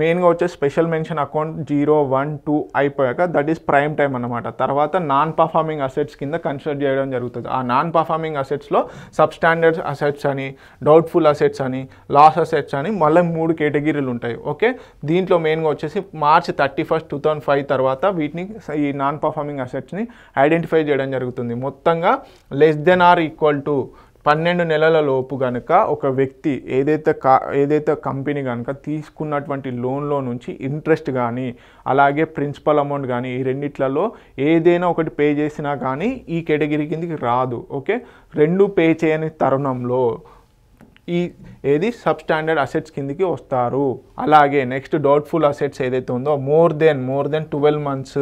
మెయిన్గా వచ్చే స్పెషల్ మెన్షన్ అకౌంట్ 0, 1, 2 అయిపోయాక దట్ ఈస్ ప్రైమ్ టైం అనమాట. తర్వాత నాన్ పర్ఫార్మింగ్ అసెట్స్ కింద కన్సిడర్ చేయడం జరుగుతుంది. ఆ నాన్ పర్ఫార్మింగ్ అసెట్స్లో సబ్ స్టాండర్డ్ అసెట్స్ అని, డౌట్ఫుల్ అసెట్స్ అని, లాస్ అసెట్స్ అని మళ్ళీ 3 కేటగిరీలు ఉంటాయి. ఓకే, దీంట్లో మెయిన్గా వచ్చేసి March 31, 2005 తర్వాత వీటిని ఈ నాన్ పర్ఫార్మింగ్ అసెట్స్ని ఐడెంటిఫై చేయడం జరుగుతుంది. మొత్తంగా less than or equal to 12 నెలల లోపు కనుక ఒక వ్యక్తి ఏదైతే కంపెనీ కనుక తీసుకున్నటువంటి లోన్లో నుంచి ఇంట్రెస్ట్ కానీ అలాగే ప్రిన్సిపల్ అమౌంట్ కానీ ఈ రెండిట్లలో ఏదైనా ఒకటి పే చేసినా కానీ ఈ కేటగిరీ కిందకి రాదు. ఓకే, 2 పే చేయని తరుణంలో సబ్ స్టాండర్డ్ అసెట్స్ కిందకి వస్తారు. అలాగే నెక్స్ట్ డౌట్ఫుల్ అసెట్స్ ఏదైతే ఉందో more than 12 months,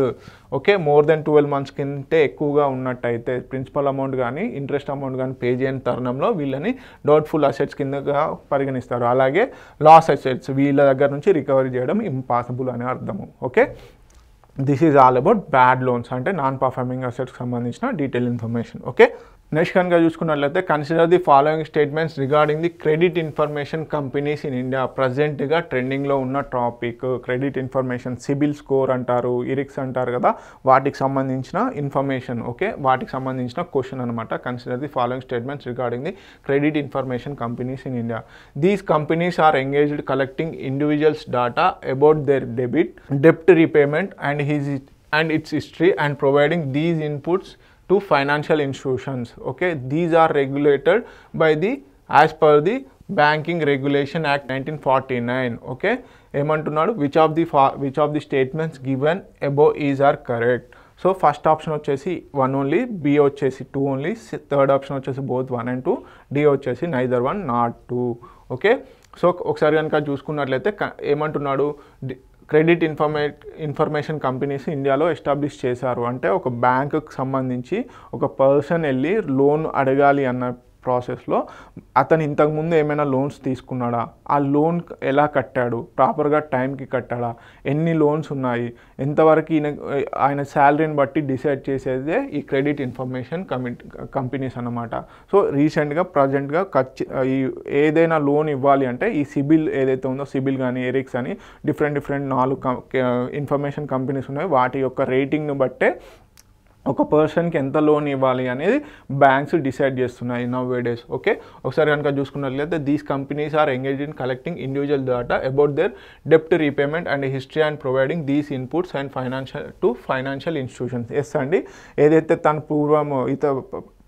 okay, more than 12 months కంటే ఎక్కువగా ఉన్నట్టయితే ప్రిన్సిపల్ అమౌంట్ కానీ ఇంట్రెస్ట్ అమౌంట్ కానీ పే చేయని తరుణంలో వీళ్ళని డౌట్ఫుల్ అసెట్స్ కిందగా పరిగణిస్తారు. అలాగే లాస్ అసెట్స్ వీళ్ళ దగ్గర నుంచి రికవరీ చేయడం ఇంపాసిబుల్ అని అర్థము. Okay, this is all about bad loans, అంటే నాన్ పర్ఫార్మింగ్ అసెట్స్కి సంబంధించిన డీటెయిల్ ఇన్ఫర్మేషన్. ఓకే, నెక్స్ట్ కనుక చూసుకున్నట్లయితే consider the following statements regarding the credit information companies in India. ప్రజెంట్గా ట్రెండింగ్లో ఉన్న topic credit information, CIBIL score అంటారు, ఇరిక్స్ అంటారు కదా, వాటికి సంబంధించిన ఇన్ఫర్మేషన్. ఓకే, వాటికి సంబంధించిన క్వశ్చన్ అనమాట. Consider the following statements regarding the credit information companies in India. These companies are engaged collecting individuals data about their డెప్ట్ repayment and its history and providing these inputs to financial institutions. Okay, these are regulated by the as per the Banking Regulation Act 1949. Okay, ఏమంటున్నాడు, which of the statements given above is are correct. So first option వచ్చేసి 1 only, B వచ్చేసి 2 only, third option వచ్చేసి both 1 and 2, D వచ్చేసి neither 1 not 2. Okay, so ఒకసారి కనుక చూసుకున్నట్లయితే ఏమంటున్నాడు, credit information companies ఇండియాలో ఎస్టాబ్లిష్ చేశారు. అంటే ఒక బ్యాంకుకి సంబంధించి ఒక పర్సన్ వెళ్ళి లోన్ అడగాలి అన్న ప్రాసెస్లో అతను ఇంతకుముందు ఏమైనా లోన్స్ తీసుకున్నాడా, ఆ లోన్ ఎలా కట్టాడు, ప్రాపర్గా టైంకి కట్టాడా, ఎన్ని లోన్స్ ఉన్నాయి, ఎంతవరకు ఆయన శాలరీని బట్టి డిసైడ్ చేసేదే ఈ క్రెడిట్ ఇన్ఫర్మేషన్ కంపెనీస్ అన్నమాట. సో రీసెంట్గా ప్రజెంట్గా ఈ ఏదైనా లోన్ ఇవ్వాలి అంటే ఈ సిబిల్ ఏదైతే ఉందో, సిబిల్ కానీ ఎరిక్స్ అని డిఫరెంట్ 4 ఇన్ఫర్మేషన్ కంపెనీస్ ఉన్నాయి. వాటి యొక్క రేటింగ్ను బట్టే ఒక పర్సన్కి ఎంత లోన్ ఇవ్వాలి అనేది బ్యాంక్స్ డిసైడ్ చేస్తున్నాయి నవ్ డేస్. ఓకే, ఒకసారి కనుక చూసుకున్నట్లయితే these companies are engage in collecting individual data about their డెప్ట్ repayment and history and providing these inputs and financial institutions. Yes అండి, ఏదైతే తన పూర్వం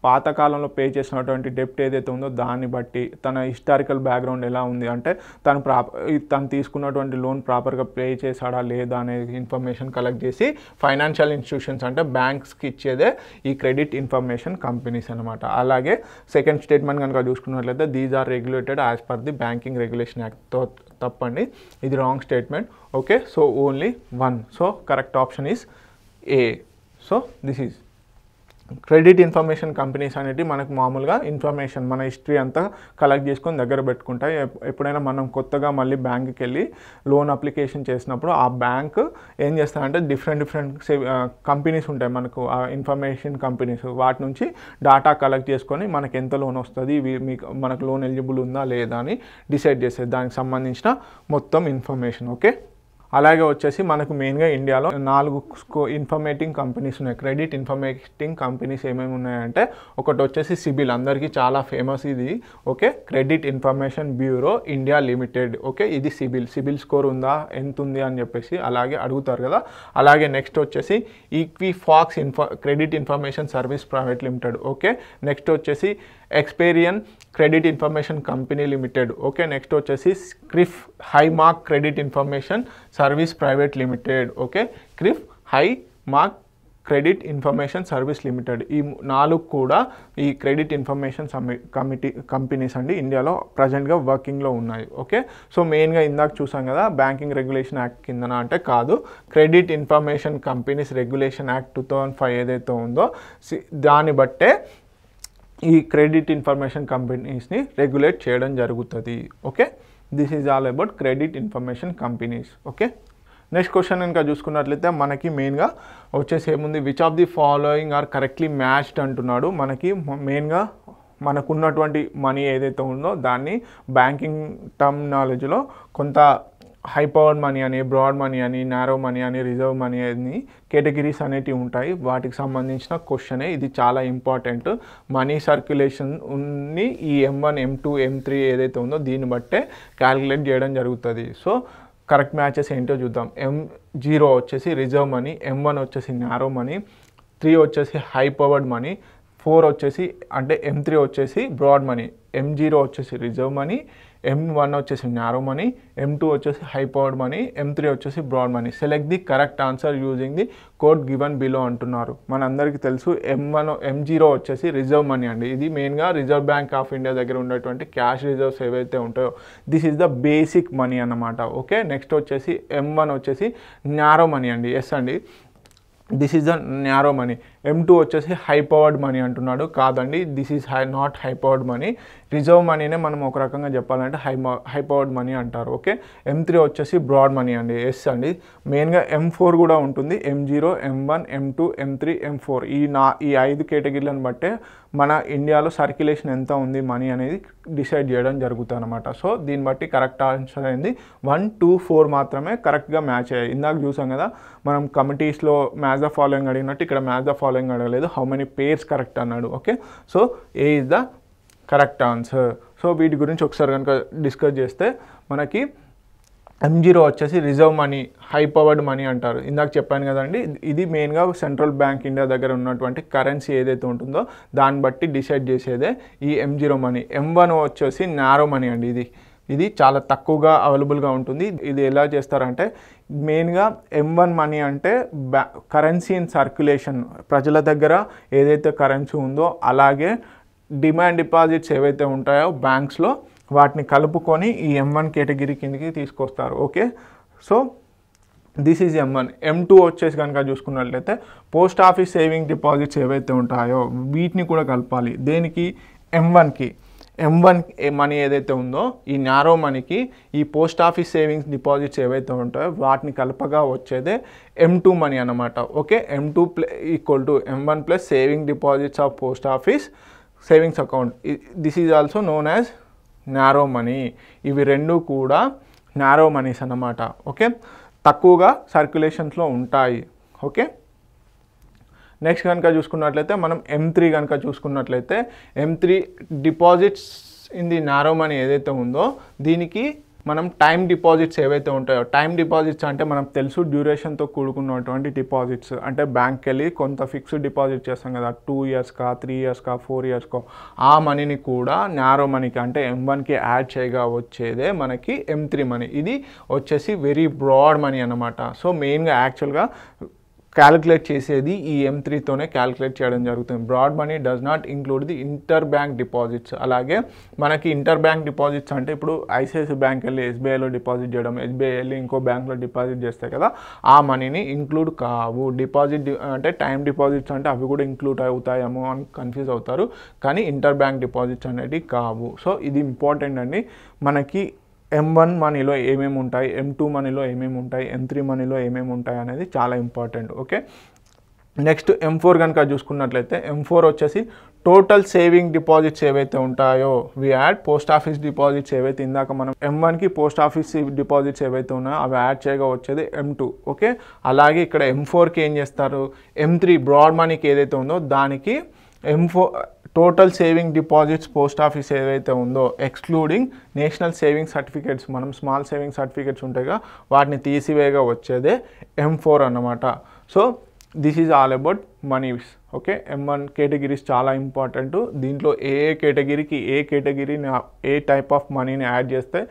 పాతకాలంలో పే చేసినటువంటి డెప్ట్ ఏదైతే ఉందో దాన్ని బట్టి తన హిస్టారికల్ బ్యాక్గ్రౌండ్ ఎలా ఉంది, అంటే తను తీసుకున్నటువంటి లోన్ ప్రాపర్గా పే చేశాడా లేదా అనే ఇన్ఫర్మేషన్ కలెక్ట్ చేసి ఫైనాన్షియల్ ఇన్స్టిట్యూషన్స్ అంటే బ్యాంక్స్కి ఇచ్చేదే ఈ క్రెడిట్ ఇన్ఫర్మేషన్ కంపెనీస్ అనమాట. అలాగే సెకండ్ స్టేట్మెంట్ కనుక చూసుకున్నట్లయితే these are regulated as per the banking regulation యాక్ట్తో తప్పండి, ఇది wrong statement. Okay, so only 1. So correct option is A. So this is credit information companies అనేవి మనకు మామూలుగా ఇన్ఫర్మేషన్ మన హిస్టరీ అంతా కలెక్ట్ చేసుకొని దగ్గర పెట్టుకుంటాయి. ఎప్పుడైనా మనం కొత్తగా మళ్ళీ బ్యాంక్కి వెళ్ళి లోన్ అప్లికేషన్ చేసినప్పుడు ఆ బ్యాంక్ ఏం చేస్తారంటే డిఫరెంట్ కంపెనీస్ ఉంటాయి మనకు, ఆ ఇన్ఫర్మేషన్ కంపెనీస్, వాటి నుంచి డాటా కలెక్ట్ చేసుకొని మనకు ఎంత లోన్ వస్తుంది, మనకు లోన్ ఎలిజిబుల్ ఉందా లేదా అని డిసైడ్ చేసేది, దానికి సంబంధించిన మొత్తం ఇన్ఫర్మేషన్. ఓకే, అలాగే వచ్చేసి మనకు మెయిన్గా ఇండియాలో 4 ఇన్ఫర్మేటింగ్ కంపెనీస్ ఉన్నాయి. క్రెడిట్ ఇన్ఫర్మేటింగ్ కంపెనీస్ ఏమేమి ఉన్నాయంటే ఒకటి వచ్చేసి సిబిల్, అందరికీ చాలా ఫేమస్ ఇది. Okay, credit information bureau India limited. Okay, ఇది సిబిల్ స్కోర్ ఉందా, ఎంత ఉంది అని చెప్పేసి అలాగే అడుగుతారు కదా. అలాగే నెక్స్ట్ వచ్చేసి Equifax credit information service private limited. Okay, next వచ్చేసి Experian credit information company limited. Okay, next వచ్చేసి CRIF High Mark credit information service private limited. Okay, CRIF High Mark credit information service limited. ఈ 4 కూడా ఈ క్రెడిట్ ఇన్ఫర్మేషన్ కంపెనీస్ అండి ఇండియాలో ప్రజెంట్గా వర్కింగ్లో ఉన్నాయి. Okay, so మెయిన్గా ఇందాక చూసాం కదా బ్యాంకింగ్ రెగ్యులేషన్ యాక్ట్ కిందన, అంటే కాదు, credit information companies regulation act 2005 ఏదైతే ఉందో దాన్ని బట్టే ఈ క్రెడిట్ ఇన్ఫర్మేషన్ కంపెనీస్ని రెగ్యులేట్ చేయడం జరుగుతుంది. Okay, this is all about credit information companies. Okay, next question కనుక చూసుకున్నట్లయితే మనకి మెయిన్గా వచ్చేసి ఏముంది, which of the following are correctly matched అంటున్నాడు. మనకి మెయిన్గా మనకున్నటువంటి మనీ ఏదైతే ఉందో దాన్ని బ్యాంకింగ్ టర్మినాలజీలో కొంత హై పవర్డ్ మనీ అని, బ్రాడ్ మనీ అని, నారో మనీ అని, రిజర్వ్ మనీ అని కేటగిరీస్ అనేటివి ఉంటాయి. వాటికి సంబంధించిన క్వశ్చనే ఇది, చాలా ఇంపార్టెంట్. మనీ సర్క్యులేషన్ ఉన్ని ఈ M1, M2, M3 ఏదైతే ఉందో దీన్ని బట్టే క్యాలిక్యులేట్ చేయడం జరుగుతుంది. సో కరెక్ట్ మ్యాచెస్ ఏంటో చూద్దాం. M0 వచ్చేసి రిజర్వ్ మనీ, M1 వచ్చేసి నారో మనీ, 3 వచ్చేసి హై పవర్డ్ మనీ, 4 వచ్చేసి అంటే M3 వచ్చేసి బ్రాడ్ మనీ, M0 వచ్చేసి రిజర్వ్ మనీ, M1 వచ్చేసి నారో మనీ, M2 వచ్చేసి హై పవర్డ్ మనీ, M3 వచ్చేసి broad money. Select the correct answer using the code given below అంటున్నారు. మనందరికీ తెలుసు M0 వచ్చేసి రిజర్వ్ మనీ అండి. ఇది మెయిన్గా రిజర్వ్ బ్యాంక్ ఆఫ్ ఇండియా దగ్గర ఉన్నటువంటి క్యాష్ రిజర్వ్స్ ఏవైతే ఉంటాయో this is the basic money అన్నమాట. ఓకే, నెక్స్ట్ వచ్చేసి M1 వచ్చేసి నారో మనీ అండి. ఎస్ అండి, this is the narrow money. M2 వచ్చేసి హై పవర్డ్ మనీ అంటున్నాడు. కాదండి, this is not high powered money. Reserve మనీనే మనం ఒక రకంగా చెప్పాలంటే హై పవర్డ్ మనీ అంటారు. ఓకే, M3 వచ్చేసి బ్రాడ్ మనీ అండి. ఎస్ అండి, మెయిన్గా M4 కూడా ఉంటుంది. M0, M1, M2, M3, M4 ఈ 5 కేటగిరీలను బట్టే మన ఇండియాలో సర్క్యులేషన్ ఎంత ఉంది మనీ అనేది డిసైడ్ చేయడం జరుగుతుంది అనమాట. సో దీన్ని బట్టి కరెక్ట్ ఆన్సర్ అయింది 1, 2, 4 మాత్రమే కరెక్ట్గా మ్యాచ్ అయ్యాయి. ఇందాక చూసాం కదా మనం కమిటీస్లో మ్యాచ్ ద ఫాలోయింగ్ అడిగినట్టు ఇక్కడ మ్యాచ్ ద ఫాలోయింగ్ అడగలేదు, హౌ మెనీ పేర్స్ కరెక్ట్ అన్నాడు. Okay, so A is the correct answer. So వీటి గురించి ఒకసారి కనుక డిస్కస్ చేస్తే మనకి M0 వచ్చేసి reserve money, high powered money అంటారు. ఇందాక చెప్పాను కదండి, ఇది మెయిన్గా సెంట్రల్ బ్యాంక్ ఇండియా దగ్గర ఉన్నటువంటి కరెన్సీ ఏదైతే ఉంటుందో దాన్ని బట్టి డిసైడ్ చేసేదే ఈ M0 మనీ. M1 వచ్చేసి నారో మనీ అండి. ఇది చాలా తక్కువగా అవైలబుల్గా ఉంటుంది. ఇది ఎలా చేస్తారంటే మెయిన్గా M1 మనీ అంటే కరెన్సీ ఇన్ సర్క్యులేషన్, ప్రజల దగ్గర ఏదైతే కరెన్సీ ఉందో అలాగే డిమాండ్ డిపాజిట్స్ ఏవైతే ఉంటాయో బ్యాంక్స్లో వాటిని కలుపుకొని ఈ M1 కేటగిరీ కిందకి తీసుకొస్తారు. Okay, so this is M1. M2 వచ్చేసి కనుక చూసుకున్నట్లయితే పోస్ట్ ఆఫీస్ సేవింగ్ డిపాజిట్స్ ఏవైతే ఉంటాయో వీటిని కూడా కలపాలి. దేనికి? M1 మనీ ఏదైతే ఉందో ఈ నారో మనీకి ఈ పోస్ట్ ఆఫీస్ సేవింగ్స్ డిపాజిట్స్ ఏవైతే ఉంటాయో వాటిని కలపగా వచ్చేదే M2 మనీ అన్నమాట. Okay, M2 equal to M1 plus saving deposits of post office savings account. This is also known as narrow money. ఇవి రెండు కూడా నారో మనీస్ అన్నమాట. ఓకే, తక్కువగా సర్క్యులేషన్స్లో ఉంటాయి. ఓకే, నెక్స్ట్ కనుక చూసుకున్నట్లయితే మనం M3 కనుక చూసుకున్నట్లయితే M3 deposits in the narrow money ఏదైతే ఉందో దీనికి మనం టైం డిపాజిట్స్ ఏవైతే ఉంటాయో, టైం డిపాజిట్స్ అంటే మనకు తెలుసు డ్యూరేషన్తో కూడుకున్నటువంటి డిపాజిట్స్. అంటే బ్యాంక్కి వెళ్ళి కొంత ఫిక్స్డ్ డిపాజిట్ చేస్తాం కదా, 2 ఇయర్స్కా 3 ఇయర్స్కా 4 ఇయర్స్కో, ఆ మనీని కూడా నారో మనీకి అంటే M1కి యాడ్ చేయగా వచ్చేదే మనకి M3 మనీ. ఇది వచ్చేసి వెరీ బ్రాడ్ మనీ అన్నమాట. సో మెయిన్గా యాక్చువల్గా క్యాలిక్యులేట్ చేసేది ఈ M3తోనే క్యాలిక్యులేట్ చేయడం జరుగుతుంది. Broad money does not include the inter bank deposits. అలాగే మనకి ఇంటర్ బ్యాంక్ డిపాజిట్స్ అంటే ఇప్పుడు ఐసిఐసిఐ బ్యాంక్ వెళ్ళి ఎస్బీఐలో డిపాజిట్ చేయడం, ఎస్బీఐ వెళ్ళి ఇంకో బ్యాంక్లో డిపాజిట్ చేస్తాయి కదా, ఆ మనీని ఇంక్లూడ్ కావు. డిపాజిట్ అంటే టైం డిపాజిట్స్ అంటే అవి కూడా ఇంక్లూడ్ అవుతాయేమో అని కన్ఫ్యూజ్ అవుతారు, కానీ ఇంటర్ బ్యాంక్ డిపాజిట్స్ అనేవి కావు. సో ఇది ఇంపార్టెంట్ అండి. మనకి M1 మనీలో ఏమేమి ఉంటాయి, M2 మనీలో ఏమేమి ఉంటాయి, M3 మనీలో ఏమేమి ఉంటాయి అనేది చాలా ఇంపార్టెంట్. ఓకే, నెక్స్ట్ M4 కనుక చూసుకున్నట్లయితే M4 వచ్చేసి టోటల్ సేవింగ్ డిపాజిట్స్ ఏవైతే ఉంటాయో వి యాడ్ పోస్ట్ ఆఫీస్ డిపాజిట్స్ ఏవైతే ఇందాక మనం M1కి పోస్ట్ ఆఫీస్ డిపాజిట్స్ ఏవైతే ఉన్నాయో అవి యాడ్ చేయగా వచ్చేది M2. ఓకే, అలాగే ఇక్కడ M4కి ఏం చేస్తారు, M3 బ్రాడ్ మనీకి ఏదైతే ఉందో దానికి M4 total saving deposits post office ఏవైతే ఉందో ఎక్స్క్లూడింగ్ నేషనల్ సేవింగ్ సర్టిఫికేట్స్, మనం స్మాల్ సేవింగ్ సర్టిఫికేట్స్ ఉంటాయిగా వాటిని తీసివేయగా వచ్చేదే M4 అన్నమాట. So this is all about monies. Okay, M1 categories చాలా ఇంపార్టెంట్. దీంట్లో ఏ కేటగిరీకి ఏ టైప్ ఆఫ్ మనీని యాడ్ చేస్తే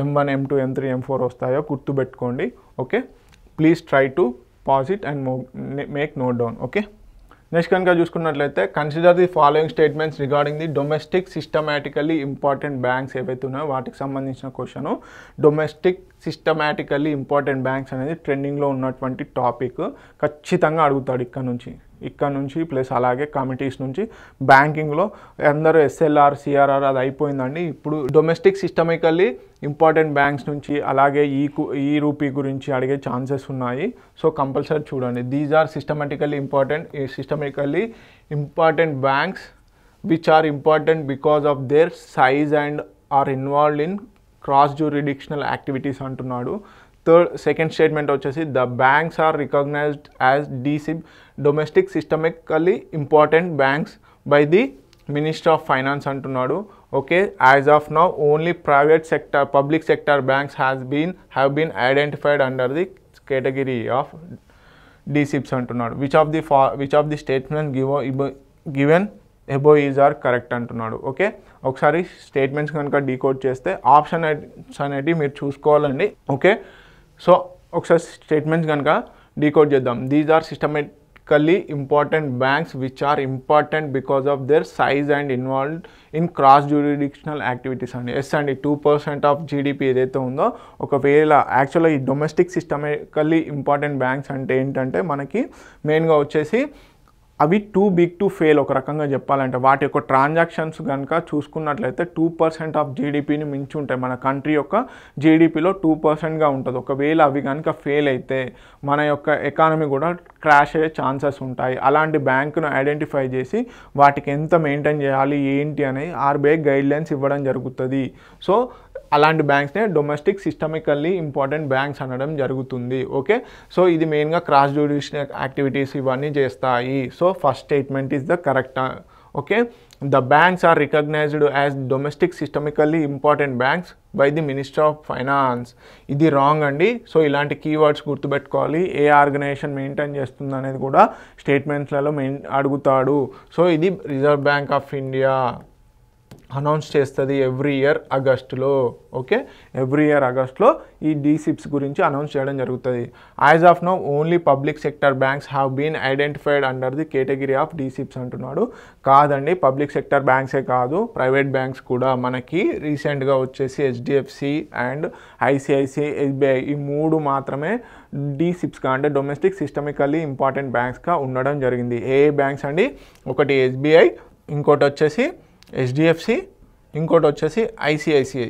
M1, M2, M3, M4 వస్తాయో గుర్తుపెట్టుకోండి. Okay, please try to pause it and make note down. Okay, next కనుక చూసుకున్నట్లయితే consider the following statements regarding the domestic systematically important banks ఏవైతే ఉన్నాయో వాటికి సంబంధించిన question. Domestic systematically important banks అనేది ట్రెండింగ్లో ఉన్నటువంటి టాపిక్. ఖచ్చితంగా అడుగుతాడు ఇక్కడ నుంచి ప్లస్ అలాగే కమిటీస్ నుంచి. బ్యాంకింగ్లో అందరూ SLR, CRR అది అయిపోయిందండి. ఇప్పుడు డొమెస్టిక్ సిస్టమికల్లీ ఇంపార్టెంట్ బ్యాంక్స్ నుంచి అలాగే ఈ రూపీ గురించి అడిగే ఛాన్సెస్ ఉన్నాయి. సో కంపల్సరీ చూడండి. These are systematically important banks which are important because of their size and are involved in cross jurisdictional activities అంటున్నాడు. సెకండ్ స్టేట్మెంట్ వచ్చేసి the banks are recognised as DSIB domestic systemically important banks by the minister of finance అంటున్నాడు. Okay, as of now only public sector banks have been identified under the category of DSIBs అంటున్నాడు. Which of the statement given above is are correct అంటున్నాడు. Okay, ఒకసారి statements కనుక decode చేస్తే options అనేవి మీరు చూసుకోవాలండి. Okay, so ఒకసారి statements కనుక డీకోడ్ చేద్దాం. These are systematically important banks which are important because of their size and involved in cross jurisdictional activities అండి. ఎస్ అండి, 2% ఆఫ్ GDP ఏదైతే ఉందో, ఒకవేళ యాక్చువల్గా ఈ డొమెస్టిక్ సిస్టమేటికల్లీ ఇంపార్టెంట్ బ్యాంక్స్ అంటే ఏంటంటే మనకి మెయిన్గా వచ్చేసి అవి టూ బిగ్ టు ఫెయిల్. ఒక రకంగా చెప్పాలంటే వాటి యొక్క ట్రాన్సాక్షన్స్ కనుక చూసుకున్నట్లయితే 2% ఆఫ్ జీడిపిని మించి ఉంటాయి. మన కంట్రీ యొక్క జీడిపిలో 2%గా ఉంటుంది. ఒకవేళ అవి కనుక ఫెయిల్ అయితే మన యొక్క ఎకానమీ కూడా క్రాష్ అయ్యే ఛాన్సెస్ ఉంటాయి. అలాంటి బ్యాంకును ఐడెంటిఫై చేసి వాటికి ఎంత మెయింటైన్ చేయాలి ఏంటి అనేది RBI గైడ్లైన్స్ ఇవ్వడం జరుగుతుంది. సో అలాంటి బ్యాంక్స్నే డొమెస్టిక్ సిస్టమికల్లీ ఇంపార్టెంట్ బ్యాంక్స్ అనడం జరుగుతుంది. ఓకే, సో ఇది మెయిన్గా క్రాస్ జ్యుడిషియల్ యాక్టివిటీస్ ఇవన్నీ చేస్తాయి. So first statement is the correct. Okay, the banks are recognised as domestic systemically important banks by the minister of finance. ఇది wrong అండి. So ఇలాంటి keywords గుర్తుపెట్టుకోవాలి. ఏ ఆర్గనైజేషన్ మెయింటైన్ చేస్తుంది అనేది కూడా స్టేట్మెంట్స్లలో అడుగుతాడు. సో ఇది Reserve Bank of India announce చేస్తుంది ఎవ్రీ ఇయర్ ఆగస్టులో. ఓకే, ఎవ్రీ ఇయర్ ఆగస్టులో ఈ డీసిప్స్ గురించి అనౌన్స్ చేయడం జరుగుతుంది. As of now only public sector banks have been identified under the category of DSIBs అంటున్నాడు. కాదండి, పబ్లిక్ సెక్టర్ బ్యాంక్సే కాదు, ప్రైవేట్ బ్యాంక్స్ కూడా మనకి రీసెంట్గా వచ్చేసి హెచ్డిఎఫ్సి అండ్ ఐసిఐసిఐ, ఎస్బీఐ ఈ 3 మాత్రమే డీసిప్స్గా అంటే డొమెస్టిక్ సిస్టమికల్లీ ఇంపార్టెంట్ బ్యాంక్స్గా ఉండడం జరిగింది. ఏ బ్యాంక్స్ అండి? ఒకటి ఎస్బీఐ, ఇంకోటి వచ్చేసి హెచ్డిఎఫ్సి, ఇంకోటి వచ్చేసి ఐసిఐసిఐ.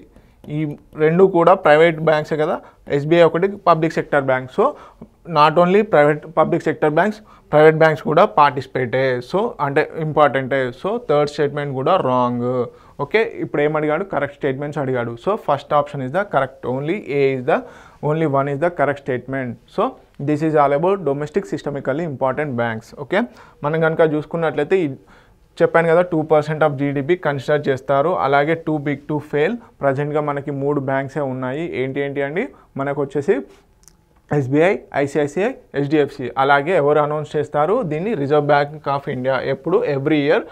ఈ 2 కూడా ప్రైవేట్ బ్యాంక్సే కదా. ఎస్బీఐ ఒకటి public sector bank. So not only public sector banks, private banks కూడా పార్టిసిపేటే. సో అంటే ఇంపార్టెంటే. సో థర్డ్ స్టేట్మెంట్ కూడా రాంగ్. ఓకే, ఇప్పుడు ఏమడిగాడు? కరెక్ట్ స్టేట్మెంట్స్ అడిగాడు. So first option is the correct. Only one is the correct statement. So this is all about domestic systemically important banks. Okay, మనం కనుక చూసుకున్నట్లయితే చెప్పాను కదా 2% ఆఫ్ జీడిపి కన్సిడర్ చేస్తారు. అలాగే టూ బిగ్ టు ఫెయిల్. ప్రజెంట్గా మనకి 3 బ్యాంక్సే ఉన్నాయి. ఏంటి అండి? మనకు వచ్చేసి ఎస్బీఐ, ఐసిఐసిఐ, హెచ్డిఎఫ్సి. అలాగే ఎవరు అనౌన్స్ చేస్తారు దీన్ని? Reserve Bank of India. ఎప్పుడు? ఎవ్రీ ఇయర్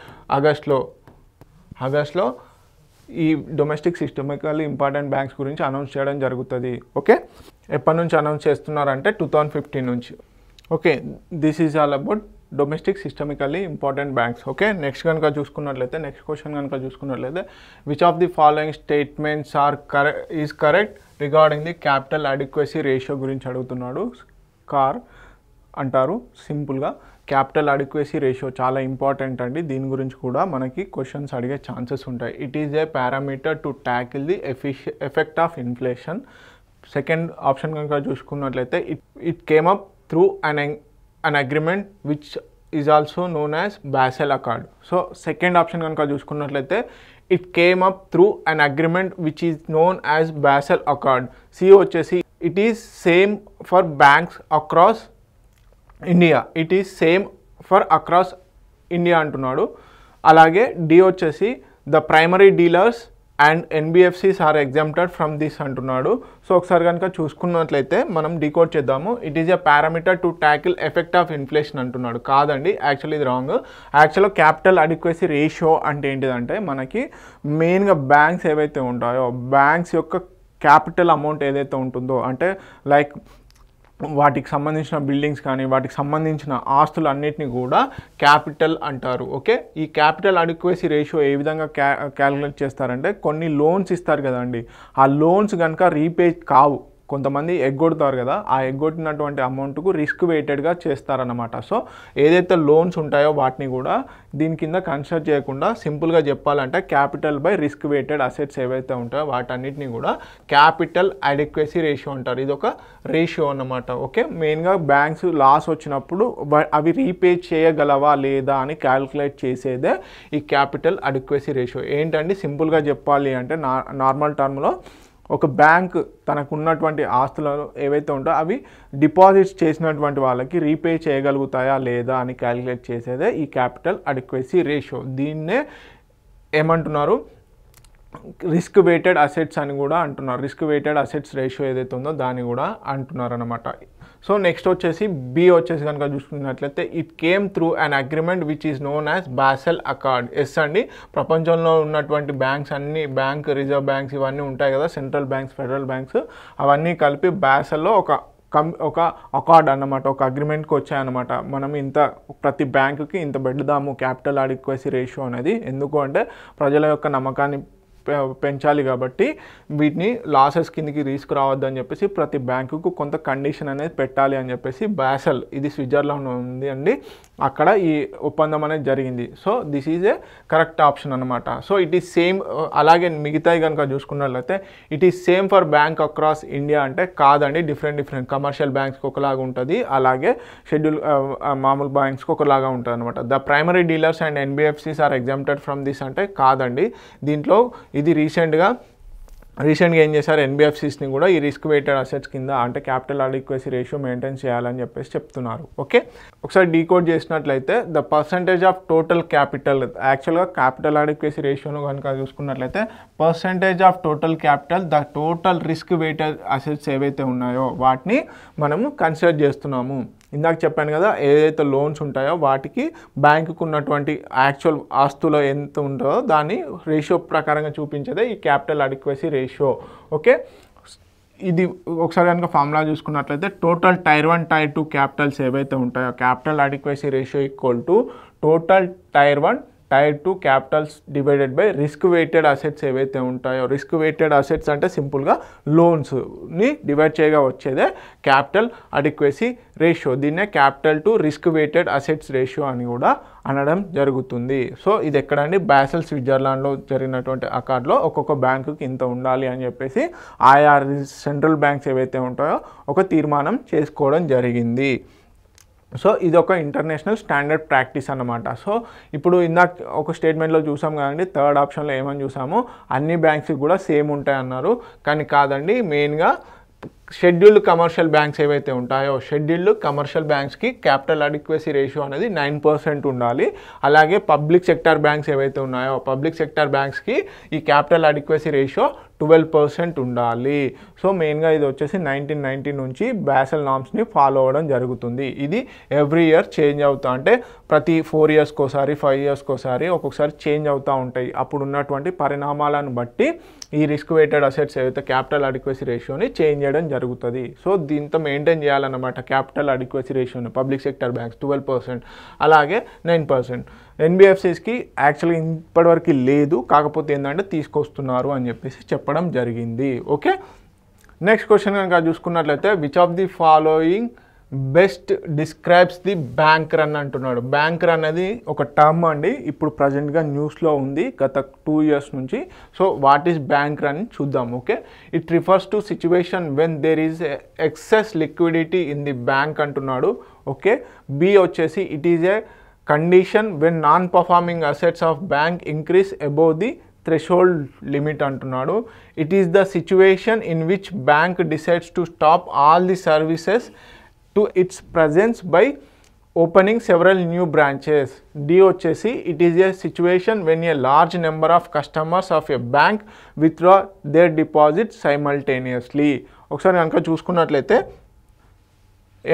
ఆగస్ట్లో ఈ డొమెస్టిక్ సిస్టమికల్లీ ఇంపార్టెంట్ బ్యాంక్స్ గురించి అనౌన్స్ చేయడం జరుగుతుంది. ఓకే, ఎప్పటి నుంచి అనౌన్స్ చేస్తున్నారంటే 2015 నుంచి. Okay, this is all about domestic systemically important banks. Okay, next question కనుక చూసుకున్నట్లయితే which of the following statements is correct regarding the capital adequacy ratio గురించి అడుగుతున్నాడు. కార్ అంటారు సింపుల్గా. క్యాపిటల్ అడిక్వసీ రేషియో చాలా ఇంపార్టెంట్ అండి. దీని గురించి కూడా మనకి క్వశ్చన్స్ అడిగే ఛాన్సెస్ ఉంటాయి. It is A parameter to tackle the effect of inflation. Second option కనుక చూసుకున్నట్లయితే it came up through an agreement which is also known as Basel Accord. So second option కనుక చూసుకున్నట్లయితే it came up through an agreement which is known as Basel Accord. C వచ్చేసి it is same for banks across India. It is same for across India అంటున్నాడు. అలాగే D వచ్చేసి the primary dealers and NBFCs are exempted from this అంటున్నాడు. So ఒకసారి కనుక చూసుకున్నట్లయితే మనం decode చేద్దాము. It is a parameter to tackle effect of inflation అంటున్నాడు. కాదండి, యాక్చువల్లీ ఇది రాంగ్. యాక్చువల్గా క్యాపిటల్ అడిక్వసీ రేషియో అంటే ఏంటిదంటే మనకి మెయిన్గా బ్యాంక్స్ ఏవైతే ఉంటాయో బ్యాంక్స్ యొక్క క్యాపిటల్ అమౌంట్ ఏదైతే ఉంటుందో అంటే లైక్ వాటికి సంబంధించిన బిల్డింగ్స్ కానీ వాటికి సంబంధించిన ఆస్తులు అన్నిటిని కూడా క్యాపిటల్ అంటారు. ఓకే, ఈ క్యాపిటల్ అడిక్వసీ రేషియో ఏ విధంగా క్యాలిక్యులేట్ చేస్తారంటే కొన్ని లోన్స్ ఇస్తారు కదండి, ఆ లోన్స్ కనుక రీపే కావు, కొంతమంది ఎగ్గొడతారు కదా, ఆ ఎగ్గొట్టినటువంటి అమౌంట్కు రిస్క్ వెయిటెడ్గా చేస్తారన్నమాట. సో ఏదైతే లోన్స్ ఉంటాయో వాటిని కూడా దీని కింద కన్సిడర్ చేయకుండా సింపుల్గా చెప్పాలంటే capital by risk weighted assets ఏవైతే ఉంటాయో వాటన్నిటిని కూడా క్యాపిటల్ అడిక్వసీ రేషియో అంటారు. ఇది ఒక రేషియో అన్నమాట. ఓకే, మెయిన్గా బ్యాంక్స్ లాస్ వచ్చినప్పుడు అవి రీపే చేయగలవా లేదా అని క్యాలిక్యులేట్ చేసేదే ఈ క్యాపిటల్ అడిక్వసీ రేషియో. ఏంటండి సింపుల్గా చెప్పాలి అంటే నార్మల్ టర్మ్లో ఒక బ్యాంక్ తనకు ఉన్నటువంటి ఆస్తులను ఏవైతే ఉంటాయో అవి డిపాజిట్స్ చేసినటువంటి వాళ్ళకి రీపే చేయగలుగుతాయా లేదా అని క్యాలిక్యులేట్ చేసేదే ఈ క్యాపిటల్ అడిక్వసీ రేషియో. దీన్నే ఏమంటున్నారు? రిస్క్ వెయిటెడ్ అసెట్స్ అని కూడా అంటున్నారు. రిస్క్ వెయిటెడ్ అసెట్స్ రేషియో ఏదైతే ఉందో దాన్ని కూడా అంటున్నారు అనమాట. సో నెక్స్ట్ వచ్చేసి బి వచ్చేసి కనుక చూసుకున్నట్లయితే it came through an agreement which is known as Basel accord. Yes అండి, ప్రపంచంలో ఉన్నటువంటి బ్యాంక్స్ అన్ని బ్యాంక్ రిజర్వ్ బ్యాంక్స్ ఇవన్నీ ఉంటాయి కదా, సెంట్రల్ బ్యాంక్స్, ఫెడరల్ బ్యాంక్స్, అవన్నీ కలిపి బాసెల్లో ఒక అకార్డ్ అన్నమాట, ఒక అగ్రిమెంట్కి వచ్చాయన్నమాట. మనం ప్రతి బ్యాంకుకి ఇంత పెడదాము క్యాపిటల్ అడిక్వసీ రేషియో అనేది. ఎందుకు అంటే ప్రజల యొక్క నమ్మకాన్ని పెంచాలి కాబట్టి వీటిని లాసెస్ కిందకి తీసుకురావద్దని చెప్పేసి ప్రతి బ్యాంకుకు కొంత కండిషన్ అనేది పెట్టాలి అని చెప్పేసి బాసెల్, ఇది స్విట్జర్లాండ్ ఉంది అండి, అక్కడ ఈ ఒప్పందం అనేది జరిగింది. So this is a correct option అనమాట. So it is same. అలాగే మిగతాయి కనుక చూసుకున్నట్లయితే it is same for bank across India అంటే కాదండి, డిఫరెంట్ కమర్షియల్ బ్యాంక్స్కి ఒకలాగా ఉంటుంది, అలాగే షెడ్యూల్ మామూలు బ్యాంక్స్కి ఒకలాగా ఉంటుంది అనమాట. The primary dealers and NBFCs are exempted from this అంటే కాదండి. దీంట్లో ఇది రీసెంట్గా రీసెంట్గా ఏం చేశారు, ఎన్బిఎఫ్సిస్ని కూడా ఈ రిస్క్ వెయిటెడ్ అసెట్స్ కింద అంటే క్యాపిటల్ అడిక్వసీ రేషియో మెయింటైన్ చేయాలని చెప్పేసి చెప్తున్నారు. ఓకే, ఒకసారి డీకోడ్ చేసినట్లయితే the percentage of total capital, యాక్చువల్గా క్యాపిటల్ అడిక్వసీ రేషియోను కనుక చూసుకున్నట్లయితే percentage of total capital the total risk weighted assets ఏవైతే ఉన్నాయో వాటిని మనము కన్సిడర్ చేస్తున్నాము. ఇందాక చెప్పాను కదా, ఏదైతే లోన్స్ ఉంటాయో వాటికి బ్యాంకుకు ఉన్నటువంటి యాక్చువల్ ఆస్తులో ఎంత ఉంటుందో దాన్ని రేషియో ప్రకారంగా చూపించేదే ఈ క్యాపిటల్ అడిక్వసీ రేషియో. ఓకే, ఇది ఒకసారి కనుక ఫార్ములా చూసుకున్నట్లయితే టోటల్ టైర్ 1 టైర్ 2 క్యాపిటల్స్ ఏవైతే ఉంటాయో capital adequacy ratio equal to total tier 1 tier 2 capitals divided by risk weighted assets ఏవైతే ఉంటాయో. రిస్క్ వెయిటెడ్ అసెట్స్ అంటే సింపుల్గా లోన్స్ని డివైడ్ చేయగా వచ్చేదే క్యాపిటల్ అడిక్వసీ రేషియో. దీన్నే capital to risk weighted assets ratio అని కూడా అనడం జరుగుతుంది. సో ఇది ఎక్కడండి, బాసెల్ స్విట్జర్లాండ్లో జరిగినటువంటి అకార్డ్లో ఒక్కొక్క బ్యాంకుకి ఇంత ఉండాలి అని చెప్పేసి ఆయా సెంట్రల్ బ్యాంక్స్ ఏవైతే ఉంటాయో ఒక తీర్మానం చేసుకోవడం జరిగింది. సో ఇది ఒక ఇంటర్నేషనల్ స్టాండర్డ్ ప్రాక్టీస్ అన్నమాట. సో ఇప్పుడు ఇందాక ఒక స్టేట్మెంట్లో చూసాం కదండి, థర్డ్ ఆప్షన్లో ఏమని చూసాము, అన్ని బ్యాంక్స్కి కూడా సేమ్ ఉంటాయి అన్నారు. కానీ కాదండి, మెయిన్గా షెడ్యూల్డ్ కమర్షియల్ బ్యాంక్స్ ఏవైతే ఉంటాయో షెడ్యూల్డ్ కమర్షియల్ బ్యాంక్స్కి క్యాపిటల్ అడిక్వసీ రేషియో అనేది 9% ఉండాలి. అలాగే పబ్లిక్ సెక్టార్ బ్యాంక్స్ ఏవైతే ఉన్నాయో పబ్లిక్ సెక్టార్ బ్యాంక్స్కి ఈ క్యాపిటల్ అడిక్వసీ రేషియో 12% ఉండాలి. సో మెయిన్గా ఇది వచ్చేసి 1990 నుంచి బాసెల్ నార్మ్స్ని ఫాలో అవ్వడం జరుగుతుంది. ఇది ఎవ్రీ ఇయర్ చేంజ్ అవుతా, అంటే ప్రతి 4 ఇయర్స్కి ఒకసారి 5 ఇయర్స్కి ఒకసారి ఒక్కొక్కసారి చేంజ్ అవుతూ ఉంటాయి. అప్పుడు ఉన్నటువంటి పరిణామాలను బట్టి ఈ రిస్క్ వెయిటెడ్ అసెట్స్ ఏవైతే క్యాపిటల్ అడిక్వసీ రేషియోని చేంజ్ చేయడం జరుగుతుంది. సో దీంతో మెయింటైన్ చేయాలన్నమాట క్యాపిటల్ అడిక్వసీ రేషియోని. పబ్లిక్ సెక్టర్ బ్యాంక్స్ 12%, అలాగే 9%. ఎన్బిఎఫ్సిస్కి యాక్చువల్గా ఇప్పటివరకు లేదు, కాకపోతే ఏంటంటే తీసుకొస్తున్నారు అని చెప్పేసి చెప్పడం జరిగింది. ఓకే, నెక్స్ట్ క్వశ్చన్ కనుక చూసుకున్నట్లయితే which of the following best describes the bank run అంటున్నాడు. బ్యాంక్ రన్ అనేది ఒక టర్మ్ అండి, ఇప్పుడు ప్రజెంట్గా న్యూస్లో ఉంది గత 2 ఇయర్స్ నుంచి. So what is bank run చూద్దాం. Okay, it refers to situation when there is excess liquidity in the bank అంటున్నాడు. ఓకే, బి వచ్చేసి it is a condition when non performing assets of bank increase above the threshold limit అంటున్నాడు. It is the situation in which bank decides to stop all the services to its presence by opening several new branches. D వచ్చేసి it is a situation when a large number of customers of a bank withdraw their deposit simultaneously. ఒకసారి కనుక చూసుకున్నట్లయితే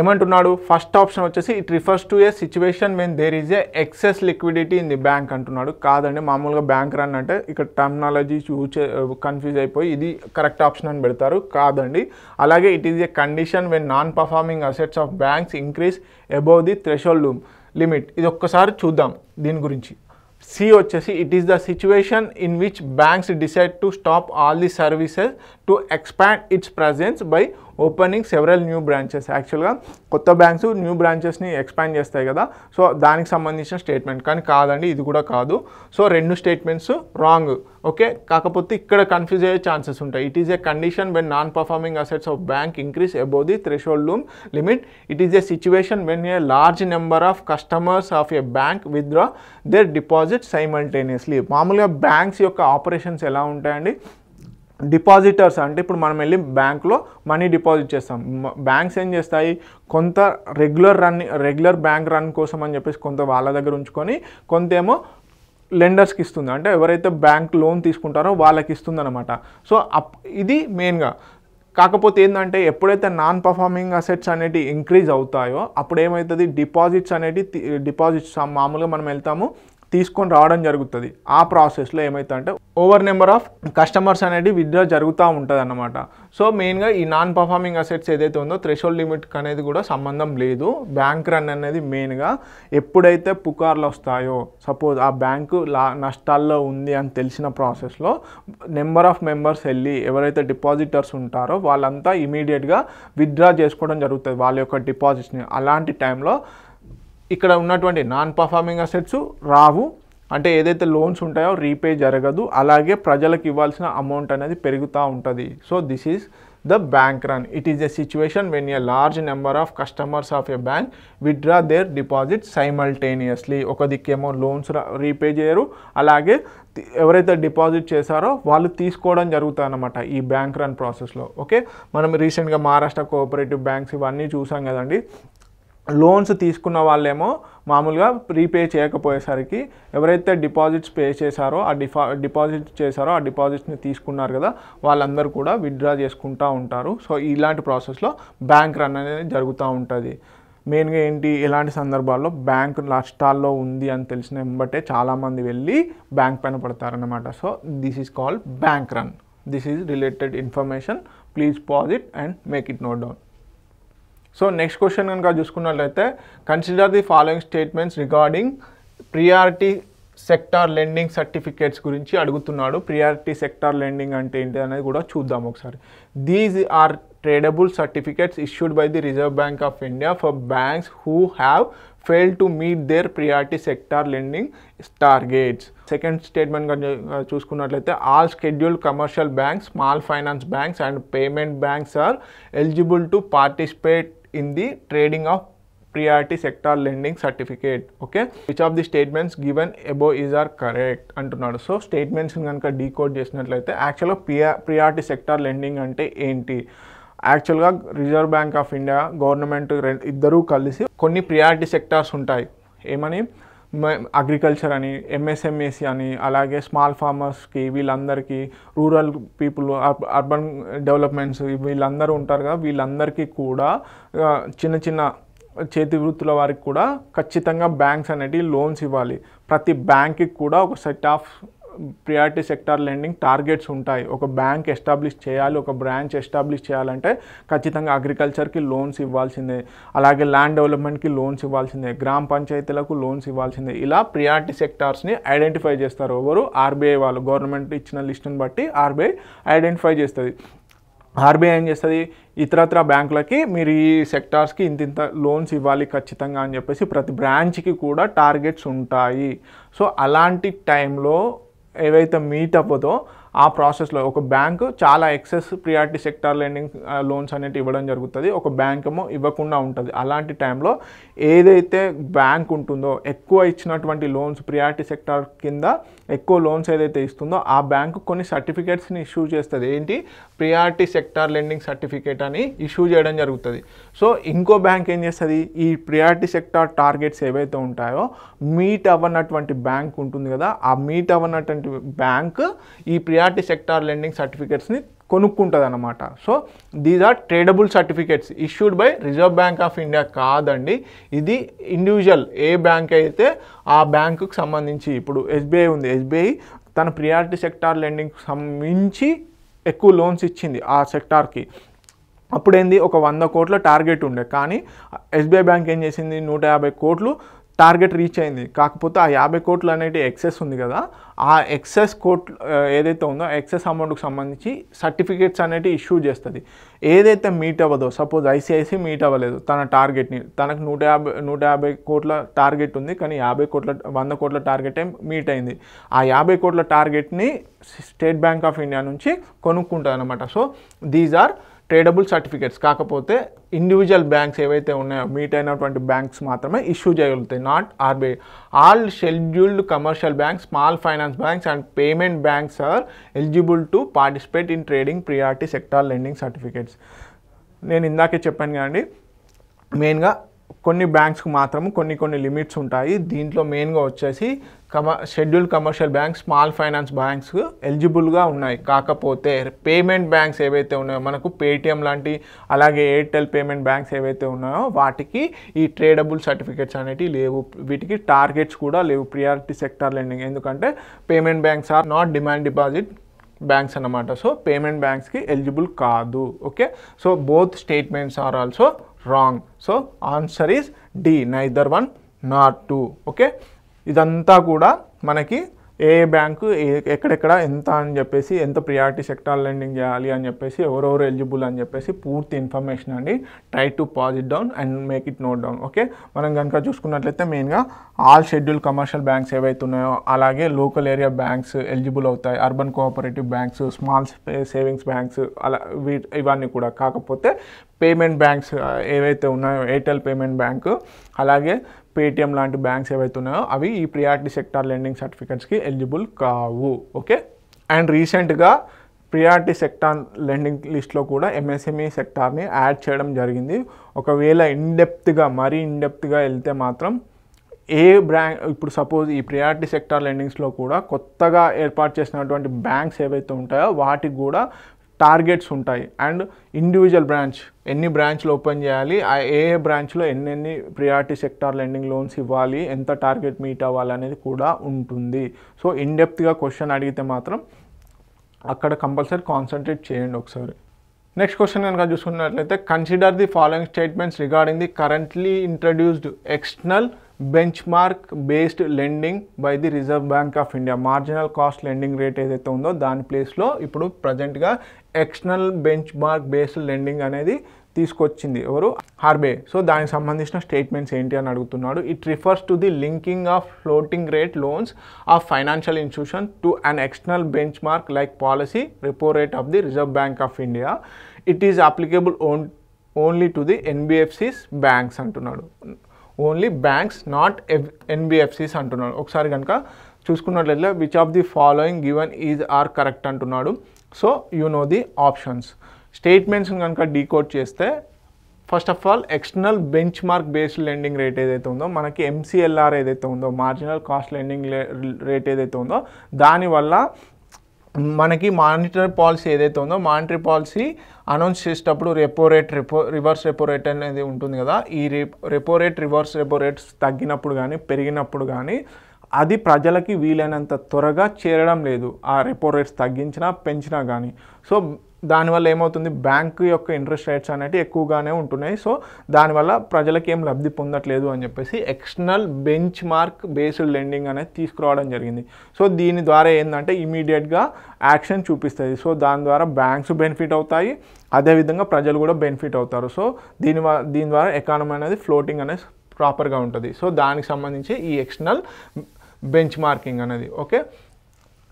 ఏమంటున్నాడు, first option వచ్చేసి it refers to a situation when there is a excess liquidity in the bank అంటున్నాడు. కాదండి, మామూలుగా bank run అంటే ఇక్కడ టర్మినాలజీ కన్ఫ్యూజ్ అయిపోయి ఇది కరెక్ట్ ఆప్షన్ అని పెడతారు. కాదండి, అలాగే it is a condition when non performing assets of banks increase above the threshold limit. ఇది ఒక్కసారి చూద్దాం దీని గురించి. సి వచ్చేసి it is the situation in which banks decide to stop all the services to expand it's presence by opening several new branches. యాక్చువల్గా కొత్త banks new బ్రాంచెస్ని expand చేస్తాయి కదా, సో దానికి సంబంధించిన స్టేట్మెంట్. కానీ కాదండి, ఇది కూడా కాదు. So 2 statements wrong. ఓకే, కాకపోతే ఇక్కడ కన్ఫ్యూజ్ అయ్యే ఛాన్సెస్ ఉంటాయి. It is a condition when non performing assets of bank increase above the threshold limit. It is a situation when a large number of customers of a bank withdraw their deposit simultaneously. మామూలుగా banks యొక్క operations ఎలా ఉంటాయండి, depositors అంటే ఇప్పుడు మనం వెళ్ళి బ్యాంక్లో money deposit చేస్తాం. బ్యాంక్స్ ఏం చేస్తాయి, కొంత రెగ్యులర్ బ్యాంక్ రన్ కోసం అని చెప్పేసి కొంత వాళ్ళ దగ్గర ఉంచుకొని కొంతేమో లెండర్స్కి ఇస్తుంది, అంటే ఎవరైతే బ్యాంక్ లోన్ తీసుకుంటారో వాళ్ళకి ఇస్తుంది అనమాట. సో ఇది మెయిన్గా. కాకపోతే ఏంటంటే ఎప్పుడైతే నాన్ పర్ఫార్మింగ్ అసెట్స్ అనేవి ఇంక్రీజ్ అవుతాయో అప్పుడు ఏమవుతుంది, డిపాజిట్స్ మామూలుగా మనం వెళ్తాము తీసుకొని రావడం జరుగుతుంది. ఆ ప్రాసెస్లో ఏమవుతుందంటే ఓవర్ నెంబర్ ఆఫ్ కస్టమర్స్ అనేది విత్డ్రా జరుగుతూ ఉంటుంది అన్నమాట. సో మెయిన్గా ఈ నాన్ పర్ఫార్మింగ్ అసెట్స్ ఏదైతే ఉందో థ్రెషోల్డ్ లిమిట్ అనేది కూడా సంబంధం లేదు. బ్యాంక్ రన్ అనేది మెయిన్గా ఎప్పుడైతే పుకార్లు వస్తాయో, సపోజ్ ఆ బ్యాంకు నష్టాల్లో ఉంది అని తెలిసిన ప్రాసెస్లో నెంబర్ ఆఫ్ మెంబర్స్ వెళ్ళి ఎవరైతే డిపాజిటర్స్ ఉంటారో వాళ్ళంతా ఇమీడియట్గా విత్డ్రా చేసుకోవడం జరుగుతుంది వాళ్ళ యొక్క డిపాజిట్స్ని. అలాంటి టైంలో ఇక్కడ ఉన్నటువంటి నాన్ పర్ఫార్మింగ్ అసెట్స్ రావు, అంటే ఏదైతే లోన్స్ ఉంటాయో రీపే జరగదు, అలాగే ప్రజలకు ఇవ్వాల్సిన అమౌంట్ అనేది పెరుగుతూ ఉంటుంది. So this is the bank run. It is a situation when a large number of customers of a bank withdraw their deposits simultaneously. ఒక దిక్కేమో లోన్స్ రీపే చేయరు, అలాగే ఎవరైతే డిపాజిట్ చేశారో వాళ్ళు తీసుకోవడం జరుగుతుంది అన్నమాట ఈ బ్యాంక్ రన్ ప్రాసెస్లో. ఓకే, మనం రీసెంట్గా మహారాష్ట్ర కోఆపరేటివ్ బ్యాంక్స్ ఇవన్నీ చూసాం కదండి. లోన్స్ తీసుకున్న వాళ్ళేమో మామూలుగా రీపే చేయకపోయేసరికి ఎవరైతే డిపాజిట్స్ పే చేశారో ఆ డిపాజిట్స్ని తీసుకున్నారు కదా వాళ్ళందరూ కూడా విత్డ్రా చేసుకుంటూ ఉంటారు. సో ఇలాంటి ప్రాసెస్లో బ్యాంక్ రన్ అనేది జరుగుతూ ఉంటుంది. మెయిన్గా ఏంటి, ఎలాంటి సందర్భాల్లో బ్యాంక్ నష్టాల్లో ఉంది అని తెలిసిన వెంబటే చాలామంది వెళ్ళి బ్యాంక్ పైన పడతారనమాట. So this is called bank run. This is related information. Please pause it and make it note down. So next question కనుక చూసుకున్నట్లయితే, consider the following statements regarding priority sector lending certificates గురించి అడుగుతున్నాడు. Priority sector lending అంటే ఏంటి అనేది కూడా చూద్దాం ఒకసారి. These are tradable certificates issued by the Reserve Bank of India for banks who have failed to meet their priority sector lending targets. Second statement చూసుకున్నట్లయితే, all scheduled commercial banks, small finance banks and payment banks are eligible to participate in the trading of priority sector lending certificate. Okay, which of the statements given above is are correct అంటున్నాడు. So statements కనుక decode చేసినట్లయితే యాక్చువల్గా priority sector lending అంటే ఏంటి, యాక్చువల్గా reserve Bank of India government ఇద్దరూ కలిసి కొన్ని ప్రియారిటీ సెక్టార్స్ ఉంటాయి. ఏమని, అగ్రికల్చర్ అని, ఎంఎస్ఎంఈసి అని, అలాగే స్మాల్ ఫార్మర్స్కి, వీళ్ళందరికీ, రూరల్ పీపుల్, అర్బన్ డెవలప్మెంట్స్ వీళ్ళందరూ ఉంటారు కదా, వీళ్ళందరికీ కూడా చిన్న చిన్న చేతి వృత్తుల వారికి కూడా ఖచ్చితంగా బ్యాంక్స్ అనేటివి లోన్స్ ఇవ్వాలి. ప్రతి బ్యాంక్కి కూడా ఒక set of priority sector lending targets ఉంటాయి. ఒక బ్యాంక్ ఎస్టాబ్లిష్ చేయాలి, ఒక బ్రాంచ్ ఎస్టాబ్లిష్ చేయాలంటే ఖచ్చితంగా అగ్రికల్చర్కి లోన్స్ ఇవ్వాల్సిందే, అలాగే ల్యాండ్ డెవలప్మెంట్కి లోన్స్ ఇవ్వాల్సిందే, గ్రామ పంచాయతీలకు లోన్స్ ఇవ్వాల్సిందే. ఇలా ప్రియారిటీ సెక్టార్స్ని ఐడెంటిఫై చేస్తారు ఎవరు, ఆర్బీఐ వాళ్ళు. గవర్నమెంట్ ఇచ్చిన లిస్టుని బట్టి ఆర్బీఐ ఐడెంటిఫై చేస్తుంది. ఆర్బీఐ ఏం చేస్తుంది, ఇతరత్ర బ్యాంకులకి మీరు ఈ సెక్టార్స్కి ఇంత లోన్స్ ఇవ్వాలి ఖచ్చితంగా అని చెప్పేసి ప్రతి బ్రాంచ్కి కూడా టార్గెట్స్ ఉంటాయి. సో అలాంటి టైంలో ఏవైతే మీట్ అవ్వదో ఆ ప్రాసెస్లో ఒక బ్యాంకు చాలా excess priority sector lending loans అనేవి ఇవ్వడం జరుగుతుంది, ఒక బ్యాంక్ ఏమో ఇవ్వకుండా ఉంటుంది. అలాంటి టైంలో ఏదైతే బ్యాంక్ ఉంటుందో ఎక్కువ ఇచ్చినటువంటి లోన్స్ ప్రియారిటీ సెక్టార్ కింద ఎక్కువ లోన్స్ ఏదైతే ఇస్తుందో ఆ బ్యాంకు కొన్ని సర్టిఫికేట్స్ని ఇష్యూ చేస్తుంది. ఏంటి, ప్రియారిటీ సెక్టార్ లెండింగ్ సర్టిఫికేట్ అని ఇష్యూ చేయడం జరుగుతుంది. సో ఇంకో బ్యాంక్ ఏం చేస్తుంది, ఈ ప్రియారిటీ సెక్టార్ టార్గెట్స్ ఏవైతే ఉంటాయో మీట్ అవ్వనటువంటి బ్యాంక్ ఉంటుంది కదా, ఆ మీట్ అవ్వనటువంటి బ్యాంక్ ఈ ప్రియారిటీ సెక్టార్ లెండింగ్ సర్టిఫికేట్స్ని కొనుక్కుంటుంది అన్నమాట. So these are tradable certificates issued by Reserve Bank of India కాదండి, ఇది ఇండివిజువల్ ఏ బ్యాంక్ అయితే ఆ బ్యాంకుకి సంబంధించి. ఇప్పుడు ఎస్బీఐ ఉంది, ఎస్బీఐ తన ప్రియారిటీ సెక్టార్ లెండింగ్ సంబంధించి ఎక్కువ లోన్స్ ఇచ్చింది ఆ సెక్టార్కి. అప్పుడేంది, ఒక 100 కోట్ల టార్గెట్ ఉండే, కానీ ఎస్బీఐ బ్యాంక్ ఏం చేసింది, 150 కోట్లు టార్గెట్ రీచ్ అయింది. కాకపోతే ఆ 50 కోట్లు అనేది ఎక్సెస్ ఉంది కదా, ఆ ఎక్సెస్ కోట్లు ఏదైతే ఉందో ఎక్సెస్ అమౌంట్కి సంబంధించి సర్టిఫికేట్స్ అనేవి ఇష్యూ చేస్తుంది. ఏదైతే మీట్ అవ్వదో, సపోజ్ ఐసిఐసి మీట్ అవ్వలేదు తన టార్గెట్ని, తనకు 150 కోట్ల టార్గెట్ ఉంది, కానీ 100 కోట్ల టార్గెటే మీట్ అయింది. ఆ 50 కోట్ల టార్గెట్ని స్టేట్ బ్యాంక్ ఆఫ్ ఇండియా నుంచి కొనుక్కుంటుంది అనమాట. So these are tradable certificates. కాకపోతే ఇండివిజువల్ బ్యాంక్స్ ఏవైతే ఉన్నాయో మీట్ అయినటువంటి బ్యాంక్స్ మాత్రమే ఇష్యూ చేయగలుగుతాయి, not RBI. All scheduled commercial banks, small finance banks and payment banks are eligible to participate in trading priority sector lending certificates. నేను ఇందాకే చెప్పాను కదండి, మెయిన్గా కొన్ని బ్యాంక్స్కి మాత్రము కొన్ని లిమిట్స్ ఉంటాయి. దీంట్లో మెయిన్గా వచ్చేసి scheduled commercial banks, small finance banks ఎలిజిబుల్గా ఉన్నాయి. కాకపోతే పేమెంట్ బ్యాంక్స్ ఏవైతే ఉన్నాయో, మనకు పేటిఎం లాంటి, అలాగే ఎయిర్టెల్ పేమెంట్ బ్యాంక్స్ ఏవైతే ఉన్నాయో వాటికి ఈ ట్రేడబుల్ సర్టిఫికేట్స్ అనేవి లేవు, వీటికి టార్గెట్స్ కూడా లేవు ప్రియారిటీ సెక్టార్ లెండింగ్. ఎందుకంటే payment banks are not demand deposit banks అన్నమాట. సో పేమెంట్ బ్యాంక్స్కి ఎలిజిబుల్ కాదు. Okay, so both statements are also wrong. So answer is D, neither 1 nor 2. ఓకే, ఇదంతా కూడా మనకి ఏ బ్యాంకు ఎక్కడెక్కడ ఎంత అని చెప్పేసి, ఎంత ప్రియారిటీ సెక్టార్ లెండింగ్ చేయాలి అని చెప్పేసి, ఎవరెవరు ఎలిజిబుల్ అని చెప్పేసి పూర్తి ఇన్ఫర్మేషన్ అండి. Try to pause it down and make it note down. Okay, మనం కనుక చూసుకున్నట్లయితే మెయిన్గా ఆల్ షెడ్యూల్ కమర్షియల్ బ్యాంక్స్ ఏవైతే ఉన్నాయో, అలాగే లోకల్ ఏరియా బ్యాంక్స్ ఎలిజిబుల్ అవుతాయి, urban cooperative banks, small savings banks, అలా ఇవన్నీ కూడా. కాకపోతే పేమెంట్ బ్యాంక్స్ ఏవైతే ఉన్నాయో, ఎయిర్టెల్ పేమెంట్ బ్యాంకు, అలాగే పేటిఎం లాంటి బ్యాంక్స్ ఏవైతే ఉన్నాయో అవి ఈ ప్రియారిటీ సెక్టార్ లెండింగ్ సర్టిఫికెట్స్కి ఎలిజిబుల్ కావు. ఓకే, అండ్ రీసెంట్గా ప్రియారిటీ సెక్టార్ లెండింగ్ లిస్ట్లో కూడా ఎంఎస్ఎంఈ సెక్టార్ని యాడ్ చేయడం జరిగింది. ఒకవేళ మరీ ఇన్డెప్త్గా వెళ్తే మాత్రం ఇప్పుడు సపోజ్ ఈ ప్రియారిటీ సెక్టార్ లెండింగ్స్లో కూడా కొత్తగా ఏర్పాటు చేసినటువంటి బ్యాంక్స్ ఏవైతే ఉంటాయో వాటికి కూడా టార్గెట్స్ ఉంటాయి. అండ్ ఇండివిజువల్ బ్రాంచ్ ఎన్ని బ్రాంచ్లు ఓపెన్ చేయాలి, ఏ బ్రాంచ్లో ఎన్ని ప్రియారిటీ సెక్టార్ లెండింగ్ లోన్స్ ఇవ్వాలి, ఎంత టార్గెట్ మీట్ అవ్వాలి అనేది కూడా ఉంటుంది. సో ఇన్డెప్త్గా క్వశ్చన్ అడిగితే మాత్రం అక్కడ కంపల్సరీ కాన్సన్ట్రేట్ చేయండి ఒకసారి. నెక్స్ట్ క్వశ్చన్ కనుక చూసుకున్నట్లయితే, consider the following statements regarding the currently introduced external bench mark based lending by the Reserve Bank of India. Marginal cost lending rate ఏదైతే ఉందో దాని ప్లేస్లో ఇప్పుడు ప్రజెంట్గా external bench mark based lending అనేది తీసుకొచ్చింది ఎవరు, ఆర్బీఐ. సో దానికి సంబంధించిన స్టేట్మెంట్స్ ఏంటి అని అడుగుతున్నాడు. It refers to the linking of floating rate loans of financial institution to an external benchmark like policy repo rate of the Reserve Bank of India. It is applicable only to the NBFCs banks అంటున్నాడు. Only banks, not NBFCs అంటున్నాడు. ఒకసారి కనుక చూసుకున్నట్లయితే which of the following given is are correct అంటున్నాడు. So you know the options. స్టేట్మెంట్స్ని కనుక decode చేస్తే, first of all external bench mark based lending rate ఏదైతే ఉందో, మనకి ఎంసీఎల్ఆర్ ఏదైతే ఉందో, మార్జినల్ కాస్ట్ లెండింగ్ రేట్ ఏదైతే ఉందో, దానివల్ల మనకి మానిటరీ పాలసీ ఏదైతే ఉందో, మానిటరీ పాలసీ అనౌన్స్ చేసేటప్పుడు రివర్స్ రెపో రేట్ అనేది ఉంటుంది కదా. ఈ repo rate, reverse repo rates తగ్గినప్పుడు కానీ పెరిగినప్పుడు కానీ అది ప్రజలకి వీలైనంత త్వరగా చేరడం లేదు, ఆ రెపో రేట్స్ తగ్గించినా పెంచినా కానీ. సో దానివల్ల ఏమవుతుంది, బ్యాంకు యొక్క ఇంట్రెస్ట్ రేట్స్ అనేవి ఎక్కువగానే ఉంటున్నాయి. సో దానివల్ల ప్రజలకి ఏం లబ్ధి పొందట్లేదు అని చెప్పేసి external bench mark based lending అనేది తీసుకురావడం జరిగింది. సో దీని ద్వారా ఏంటంటే ఇమీడియట్గా యాక్షన్ చూపిస్తుంది. సో దాని ద్వారా బ్యాంక్స్ బెనిఫిట్ అవుతాయి, అదేవిధంగా ప్రజలు కూడా బెనిఫిట్ అవుతారు. సో దీని ద్వారా ఎకానమీ అనేది ఫ్లోటింగ్ అనేది ప్రాపర్గా ఉంటుంది. సో దానికి సంబంధించి ఈ ఎక్స్టర్నల్ బెంచ్ మార్కింగ్ అనేది. Okay,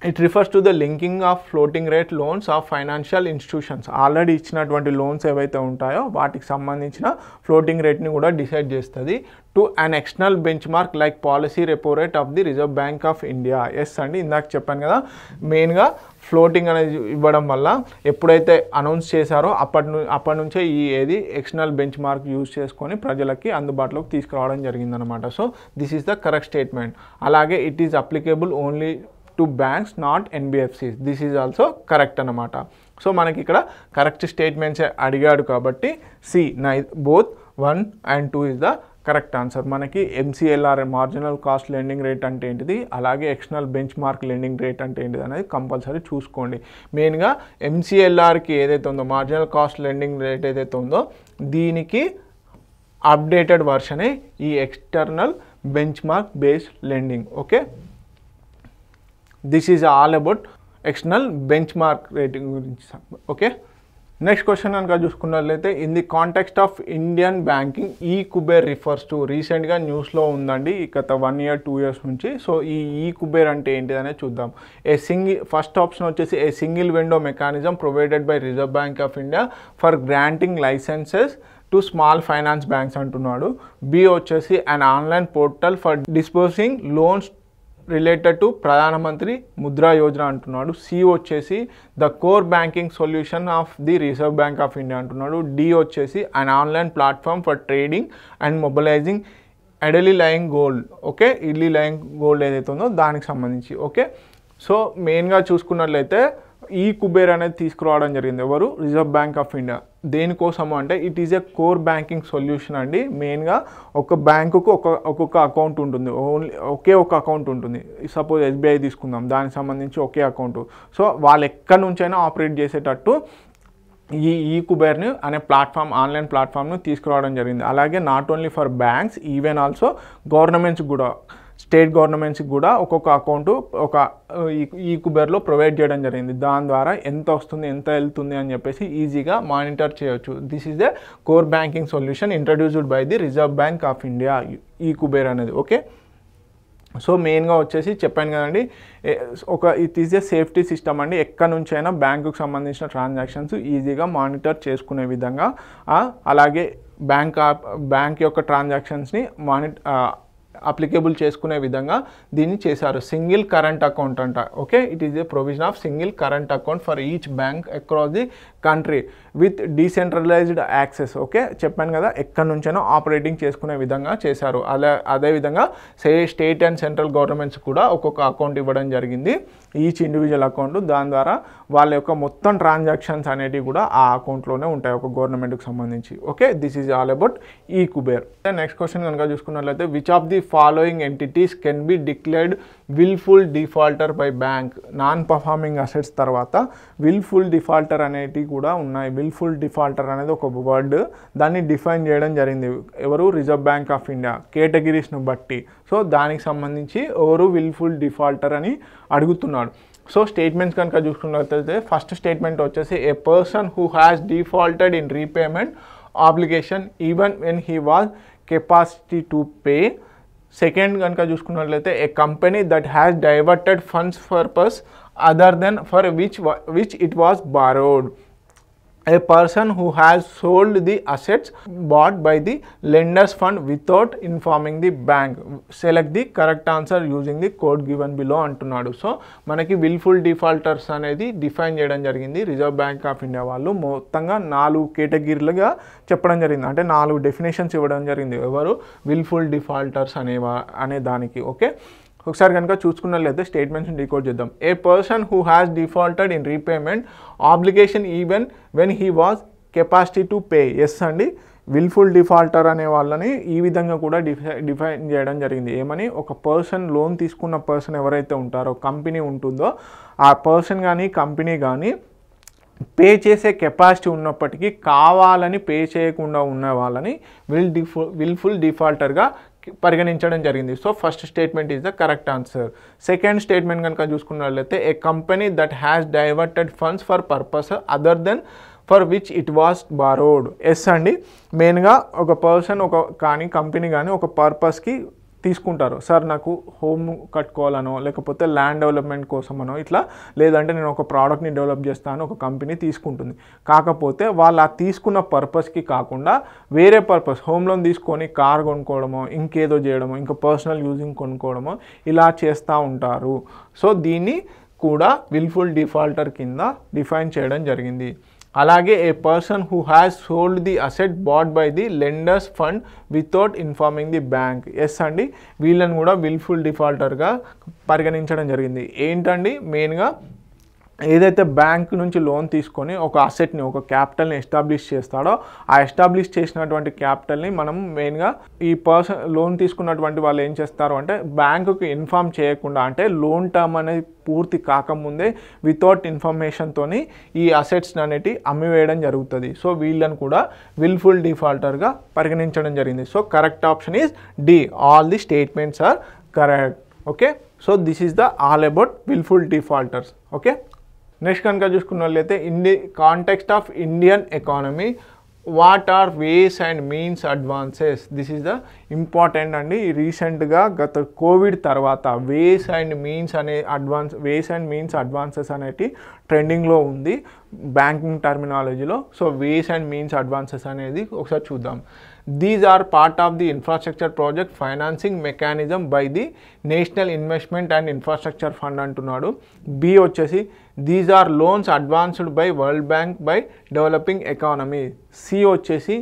it refers to the linking of floating rate loans of financial institutions. Already ఇచ్చినటువంటి లోన్స్ ఏవైతే ఉంటాయో వాటికి సంబంధించిన ఫ్లోటింగ్ రేట్ని కూడా డిసైడ్ చేస్తుంది. To an external benchmark like policy repo rate of the Reserve Bank of India. Yes అండి, ఇందాక చెప్పాను కదా, మెయిన్గా ఫ్లోటింగ్ అనేది ఇవ్వడం వల్ల ఎప్పుడైతే అనౌన్స్ చేశారో అప్పటి నుంచే ఏది ఎక్స్టర్నల్ బెంచ్ మార్క్ యూజ్ చేసుకొని ప్రజలకి అందుబాటులోకి తీసుకురావడం జరిగిందనమాట. So this is the correct statement. అలాగే it is applicable only to banks, not NBFCs. This is also correct అనమాట. సో మనకి ఇక్కడ కరెక్ట్ స్టేట్మెంట్స్ అడిగాడు కాబట్టి C both 1 and 2 is the correct answer. మనకి MCLR, marginal cost lending rate అంటే ఏంటిది, అలాగే external benchmark lending rate అంటే ఏంటిది అనేది కంపల్సరీ చూసుకోండి. మెయిన్గా ఎంసీఎల్ఆర్కి ఏదైతే ఉందో, మార్జినల్ కాస్ట్ లెండింగ్ రేట్ ఏదైతే ఉందో, దీనికి అప్డేటెడ్ వర్షనే ఈ external bench mark based lending. Okay, this is all about external bench mark rating గురించి. ఓకే, నెక్స్ట్ క్వశ్చన్ కనుక చూసుకున్నట్లయితే, in the context of Indian banking ఈ కుబేర్ రిఫర్స్ టు. రీసెంట్గా న్యూస్లో ఉందండి గత 1 year 2 years నుంచి. సో ఈ కుబేర్ అంటే ఏంటిదనే చూద్దాం. ఫస్ట్ ఆప్షన్ వచ్చేసి a single window mechanism provided by Reserve Bank of India for granting licences to small finance banks అంటున్నాడు. బి వచ్చేసి an online portal for disbursing loans related to Pradhan Mantri Mudra Yojana అంటున్నాడు. C వచ్చేసి the core banking solution of the Reserve Bank of India అంటున్నాడు. D వచ్చేసి an online platform for trading and mobilising idly lying gold. Okay, idly lying gold ఏదైతే ఉందో దానికి సంబంధించి. Okay, so మెయిన్గా చూసుకున్నట్లయితే ఈ కుబేర్ అనేది తీసుకురావడం జరిగింది ఎవరు, రిజర్వ్ బ్యాంక్ ఆఫ్ ఇండియా. దేనికోసము అంటే it is a core banking solution అండి. మెయిన్గా ఒక బ్యాంకుకు ఒక్కొక్క అకౌంట్ ఉంటుంది, ఒకే ఒక అకౌంట్ ఉంటుంది. సపోజ్ ఎస్బీఐ తీసుకుందాం, దానికి సంబంధించి ఒకే అకౌంట్. సో వాళ్ళు ఎక్కడి నుంచైనా ఆపరేట్ చేసేటట్టు ఈ కుబేర్ని అనే ప్లాట్ఫామ్, ఆన్లైన్ ప్లాట్ఫామ్ను తీసుకురావడం జరిగింది. అలాగే not only for banks, even also governments కూడా. స్టేట్ గవర్నమెంట్స్కి కూడా ఒక్కొక్క అకౌంట్ ఒక ఈ కుబేర్లో ప్రొవైడ్ చేయడం జరిగింది. దాని ద్వారా ఎంత వస్తుంది ఎంత వెళ్తుంది అని చెప్పేసి ఈజీగా మానిటర్ చేయొచ్చు. This is the core banking solution introduced by the Reserve Bank of India, ఈ కుబేర్ అనేది. ఓకే, సో మెయిన్గా వచ్చేసి చెప్పాను కదండి, it is A safety system అండి. ఎక్కడి నుంచైనా బ్యాంకుకు సంబంధించిన ట్రాన్సాక్షన్స్ ఈజీగా మానిటర్ చేసుకునే విధంగా, అలాగే బ్యాంక్ యొక్క ట్రాన్సాక్షన్స్ని అప్లికేబుల్ చేసుకునే విధంగా దీన్ని చేశారు. సింగిల్ కరెంట్ అకౌంట్ అంట. Okay, it is A provision of single current account for each bank across the country with decentralised access. Okay, చెప్పాను కదా, ఎక్కడి నుంచైనా ఆపరేటింగ్ చేసుకునే విధంగా చేశారు. అదేవిధంగా స్టేట్ అండ్ సెంట్రల్ గవర్నమెంట్స్ కూడా ఒక్కొక్క అకౌంట్ ఇవ్వడం జరిగింది, ఈచ్ ఇండివిజువల్ అకౌంట్. దాని ద్వారా వాళ్ళ యొక్క మొత్తం ట్రాన్సాక్షన్స్ అనేటివి కూడా ఆ అకౌంట్లోనే ఉంటాయి ఒక గవర్నమెంట్కి సంబంధించి. Okay, this is all about ఈ కుబేర్. నెక్స్ట్ క్వశ్చన్ కనుక చూసుకున్నట్లయితే, which of the following entities can be declared wilful defaulter by bank? Non performing assets తర్వాత విల్ఫుల్ డిఫాల్టర్ అనేటివి కూడా ఉన్నాయి. విల్ఫుల్ డిఫాల్టర్ అనేది ఒక వర్డ్, దాన్ని డిఫైన్ చేయడం జరిగింది ఎవరు? రిజర్వ్ బ్యాంక్ ఆఫ్ ఇండియా, కేటగిరీస్ను బట్టి. సో దానికి సంబంధించి ఎవరు విల్ఫుల్ డిఫాల్టర్ అని అడుగుతున్నాడు. సో స్టేట్మెంట్స్ కనుక చూసుకున్నట్లయితే, ఫస్ట్ స్టేట్మెంట్ వచ్చేసి a person who has defaulted in repayment obligation even when he was capacity to pay. Second కనుక చూసుకున్నట్లయితే, a company that has diverted funds purpose other than for which it was borrowed. A person who has sold the assets bought by the lender's fund without informing the bank. Select the correct answer using the code given below అంటున్నాడు. So మనకి wilful defaulters అనేది define చేయడం జరిగింది reserve Bank of India వాళ్ళు. మొత్తంగా 4 కేటగిరీలుగా చెప్పడం జరిగింది, అంటే 4 డెఫినేషన్స్ ఇవ్వడం జరిగింది ఎవరు విల్ఫుల్ డిఫాల్టర్స్ అనే దానికి. ఓకే, ఒకసారి కనుక చూసుకున్నట్లయితే స్టేట్మెంట్స్ని డీకోడ్ చేద్దాం. A person who has defaulted in repayment obligation even when he was capacity to pay. Yes అండి, విల్ఫుల్ డిఫాల్టర్ అనే వాళ్ళని ఈ విధంగా కూడా డిఫైన్ చేయడం జరిగింది. ఏమని? ఒక పర్సన్, లోన్ తీసుకున్న పర్సన్ ఎవరైతే ఉంటారో, కంపెనీ ఉంటుందో, ఆ పర్సన్ కానీ కంపెనీ కానీ పే చేసే కెపాసిటీ ఉన్నప్పటికీ కావాలని పే చేయకుండా ఉన్న వాళ్ళని విల్ఫుల్ డిఫాల్టర్గా పరిగణించడం జరిగింది. So first statement is the correct answer. Second statement కనుక చూసుకున్నట్లయితే, a company that has diverted funds for purpose other than for which it was borrowed. Yes అండి, మెయిన్గా ఒక పర్సన్ కానీ కంపెనీ కానీ ఒక పర్పస్కి తీసుకుంటారు. సార్ నాకు హోమ్ కట్టుకోవాలనో, లేకపోతే ల్యాండ్ డెవలప్మెంట్ కోసమనో, ఇట్లా లేదంటే నేను ఒక ప్రోడక్ట్ని డెవలప్ చేస్తాను ఒక కంపెనీ తీసుకుంటుంది. కాకపోతే వాళ్ళు ఆ తీసుకున్న పర్పస్కి కాకుండా వేరే పర్పస్, హోమ్ లోన్ తీసుకొని కార్ కొనుక్కోవడమో, ఇంకేదో చేయడమో, ఇంకా పర్సనల్ యూజింగ్ కొనుక్కోవడమో ఇలా చేస్తూ ఉంటారు. సో దీన్ని కూడా విల్ఫుల్ డిఫాల్టర్ కింద డిఫైన్ చేయడం జరిగింది. అలాగే a person who has sold the asset bought by the lenders fund without informing the bank. Yes అండి, వీళ్ళని కూడా విల్ఫుల్ డిఫాల్టర్గా పరిగణించడం జరిగింది. ఏంటండి, మెయిన్గా ఏదైతే బ్యాంక్ నుంచి లోన్ తీసుకొని ఒక అసెట్ని, ఒక క్యాపిటల్ని ఎస్టాబ్లిష్ చేస్తాడో, ఆ ఎస్టాబ్లిష్ చేసినటువంటి క్యాపిటల్ని మనం మెయిన్గా ఈ లోన్ తీసుకున్నటువంటి వాళ్ళు ఏం చేస్తారు అంటే, బ్యాంకుకి ఇన్ఫార్మ్ చేయకుండా, అంటే లోన్ టర్మ్ అనేది పూర్తి కాకముందే వితౌట్ ఇన్ఫర్మేషన్తోని ఈ అసెట్స్ అనేటి అమ్మివేయడం జరుగుతుంది. సో వీళ్ళని కూడా విల్ఫుల్ డిఫాల్టర్గా పరిగణించడం జరిగింది. So correct option is D, all the statements are correct. Okay, so this is the all about wilful defaulters. Okay, next కనుక చూసుకున్నట్లయితే, in the context of Indian economy what are ways and means advances? This is the important అండి. రీసెంట్గా గత Covid తర్వాత వేస్ and means advances అనేటి ట్రెండింగ్లో ఉంది banking టర్మినాలజీలో. So ways and means advances అనేది ఒకసారి చూద్దాం. These are part of the infrastructure project financing mechanism by the National Investment and Infrastructure Fund అంటున్నాడు. బి వచ్చేసి these are loans advanced by World Bank by developing economy. C వచ్చేసి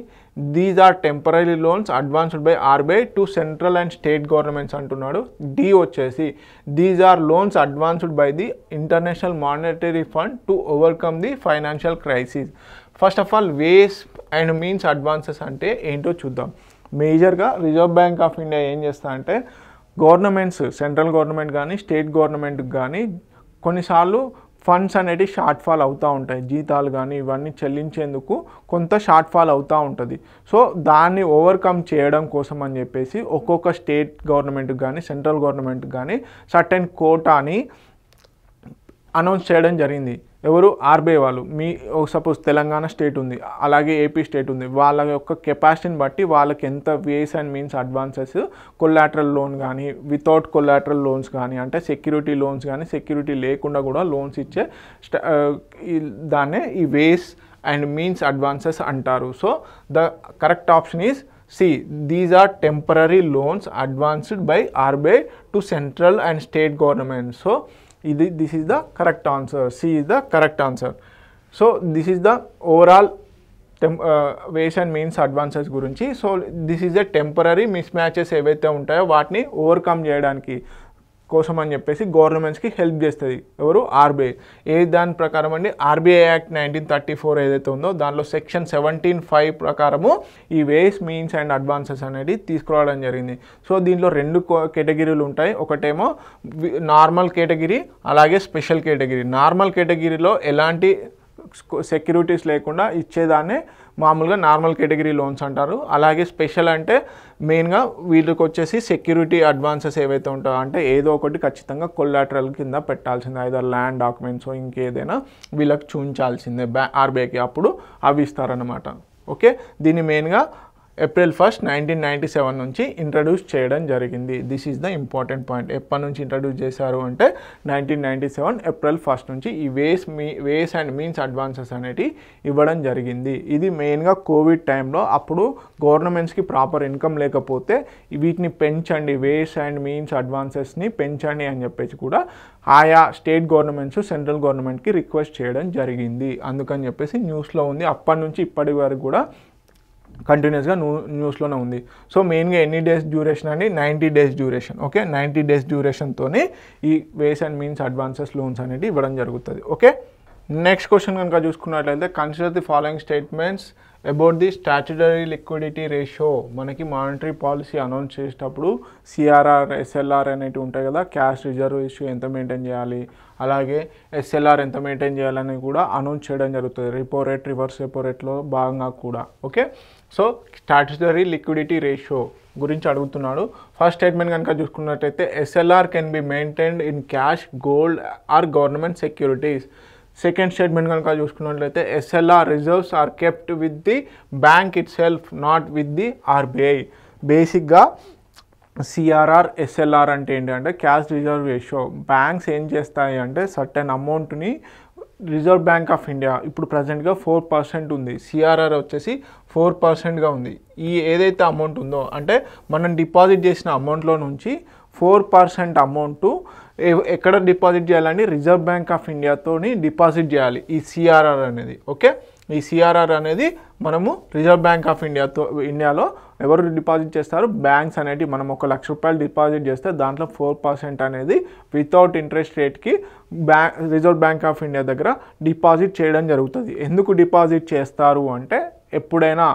these are temporary loans advanced by RBI to central and state governments అంటున్నాడు. D వచ్చేసి these are loans advanced by the International Monetary Fund to overcome the financial crisis. First of all ways and means advances అంటే ఏంటో చూద్దాం. మేజర్గా reserve Bank of India ఏం చేస్తా అంటే, governments, central government కానీ స్టేట్ గవర్నమెంట్కి కానీ కొన్నిసార్లు ఫండ్స్ అనేవి షార్ట్ ఫాల్ అవుతూ ఉంటాయి, జీతాలు కానీ ఇవన్నీ చెల్లించేందుకు కొంత షార్ట్ ఫాల్ అవుతూ ఉంటుంది. సో దాన్ని ఓవర్కమ్ చేయడం కోసం అని చెప్పేసి ఒక్కొక్క స్టేట్ గవర్నమెంట్కి కానీ సెంట్రల్ గవర్నమెంట్కి కానీ సర్టెన్ కోటాని అనౌన్స్ చేయడం జరిగింది. ఎవరు? ఆర్బీఐ వాళ్ళు. సపోజ్ తెలంగాణ స్టేట్ ఉంది, అలాగే ఏపీ స్టేట్ ఉంది, వాళ్ళ యొక్క కెపాసిటీని బట్టి వాళ్ళకి ఎంత వేస్ and means advances, collateral loan కానీ వితౌట్ కొలాటరల్ లోన్స్ కానీ, అంటే సెక్యూరిటీ లోన్స్ కానీ సెక్యూరిటీ లేకుండా కూడా లోన్స్ ఇచ్చే దాన్నే ఈ వేస్ అండ్ మీన్స్ అడ్వాన్సెస్ అంటారు. So the correct option is C. These are temporary loans advanced by RBI to central and state government. So this is the correct answer. C is the correct answer. So this is the overall ways and means advances గురించి. So this is a temporary mismatches ఏవైతే ఉంటాయో వాటిని overcome చేయడానికి కోసం అని చెప్పేసి గవర్నమెంట్స్కి help చేస్తుంది. ఎవరు? ఆర్బీఐ. దాని ప్రకారం అండి ఆర్బీఐ యాక్ట్ 1934 ఏదైతే ఉందో దాంట్లో సెక్షన్ 17(5) ప్రకారము ఈ వేస్ మీన్స్ అండ్ అడ్వాన్సెస్ అనేది తీసుకురావడం జరిగింది. సో దీంట్లో 2 కేటగిరీలు ఉంటాయి. ఒకటేమో నార్మల్ కేటగిరీ, అలాగే స్పెషల్ కేటగిరీ. నార్మల్ కేటగిరీలో ఎలాంటి సెక్యూరిటీస్ లేకుండా ఇచ్చేదాన్నే మామూలుగా నార్మల్ కేటగిరీ లోన్స్ అంటారు. అలాగే స్పెషల్ అంటే మెయిన్గా వీళ్ళకి వచ్చేసి సెక్యూరిటీ అడ్వాన్సెస్ ఏవైతే ఉంటాయో, అంటే ఏదో ఒకటి ఖచ్చితంగా కొలాటరల్ కింద పెట్టాల్సిందే, ఐదర్ ల్యాండ్ డాక్యుమెంట్స్ ఇంకేదైనా వీళ్ళకి చూపించాల్సిందే ఆర్బీఐకి, అప్పుడు అవి ఇస్తారనమాట. ఓకే, దీన్ని మెయిన్గా April 1st, 1997 నుంచి ఇంట్రడ్యూస్ చేయడం జరిగింది. This is the important point. ఎప్పటి నుంచి ఇంట్రడ్యూస్ చేశారు అంటే 1997 April 1st నుంచి ఈ వేస్ అండ్ మీన్స్ అడ్వాన్సెస్ అనేవి ఇవ్వడం జరిగింది. ఇది మెయిన్గా కోవిడ్ టైంలో అప్పుడు గవర్నమెంట్స్కి ప్రాపర్ ఇన్కమ్ లేకపోతే వీటిని పెంచండి, వేస్ అండ్ మీన్స్ అడ్వాన్సెస్ని పెంచండి అని చెప్పేసి కూడా ఆయా స్టేట్ గవర్నమెంట్స్ సెంట్రల్ గవర్నమెంట్కి రిక్వెస్ట్ చేయడం జరిగింది. అందుకని చెప్పేసి న్యూస్లో ఉంది. అప్పటి నుంచి ఇప్పటి వరకు కూడా కంటిన్యూస్గా న్యూస్లోనే ఉంది. సో మెయిన్గా ఎన్ని డేస్ డ్యూరేషన్ అండి? 90 days డ్యూరేషన్. ఓకే, 90 days డ్యూరేషన్తోనే ఈ వేస్ అండ్ మీన్స్ అడ్వాన్సెస్ లోన్స్ అనేది ఇవ్వడం జరుగుతుంది. ఓకే, నెక్స్ట్ క్వశ్చన్ కనుక చూసుకున్నట్లయితే consider the following statements about the statutory liquidity ratio. మనకి మానిటరీ పాలసీ అనౌన్స్ చేసేటప్పుడు సిఆర్ఆర్, ఎస్ఎల్ఆర్ అనేవి ఉంటాయి కదా, క్యాష్ రిజర్వ్ రేషియో ఎంత మెయింటైన్ చేయాలి, అలాగే ఎస్ఎల్ఆర్ ఎంత మెయింటైన్ చేయాలని కూడా అనౌన్స్ చేయడం జరుగుతుంది. రిపో రేట్, రివర్స్ రెపో రేట్లో భాగంగా కూడా. Okay, so statutory liquidity ratio గురించి అడుగుతున్నాడు. ఫస్ట్ స్టేట్మెంట్ కనుక చూసుకున్నట్టయితే SLR can be maintained in cash, gold or government securities. Second statement కనుక చూసుకున్నట్లయితే SLR reserves are kept with the bank itself, not with the RBI. బేసిక్గా CRR, SLR అంటే ఏంటంటే cash reserve ratio. Banks ఏం చేస్తాయి అంటే certain అమౌంట్ని reserve Bank of India ఇప్పుడు ప్రజెంట్గా 4% ఉంది, సిఆర్ఆర్ వచ్చేసి 4%గా ఉంది. ఈ ఏదైతే అమౌంట్ ఉందో అంటే మనం డిపాజిట్ చేసిన అమౌంట్లో నుంచి 4% అమౌంట్ ఎక్కడ డిపాజిట్ చేయాలండి? రిజర్వ్ బ్యాంక్ ఆఫ్ ఇండియాతోని డిపాజిట్ చేయాలి ఈ సిఆర్ఆర్ అనేది. ఓకే, ఈ సిఆర్ఆర్ అనేది మనము రిజర్వ్ బ్యాంక్ ఆఫ్ ఇండియాలో ఎవరు డిపాజిట్ చేస్తారు? బ్యాంక్స్ అనేవి. మనం ₹1,00,000 డిపాజిట్ చేస్తే దాంట్లో 4% అనేది వితౌట్ ఇంట్రెస్ట్ రేట్కి రిజర్వ్ బ్యాంక్ ఆఫ్ ఇండియా దగ్గర డిపాజిట్ చేయడం జరుగుతుంది. ఎందుకు డిపాజిట్ చేస్తారు అంటే ఎప్పుడైనా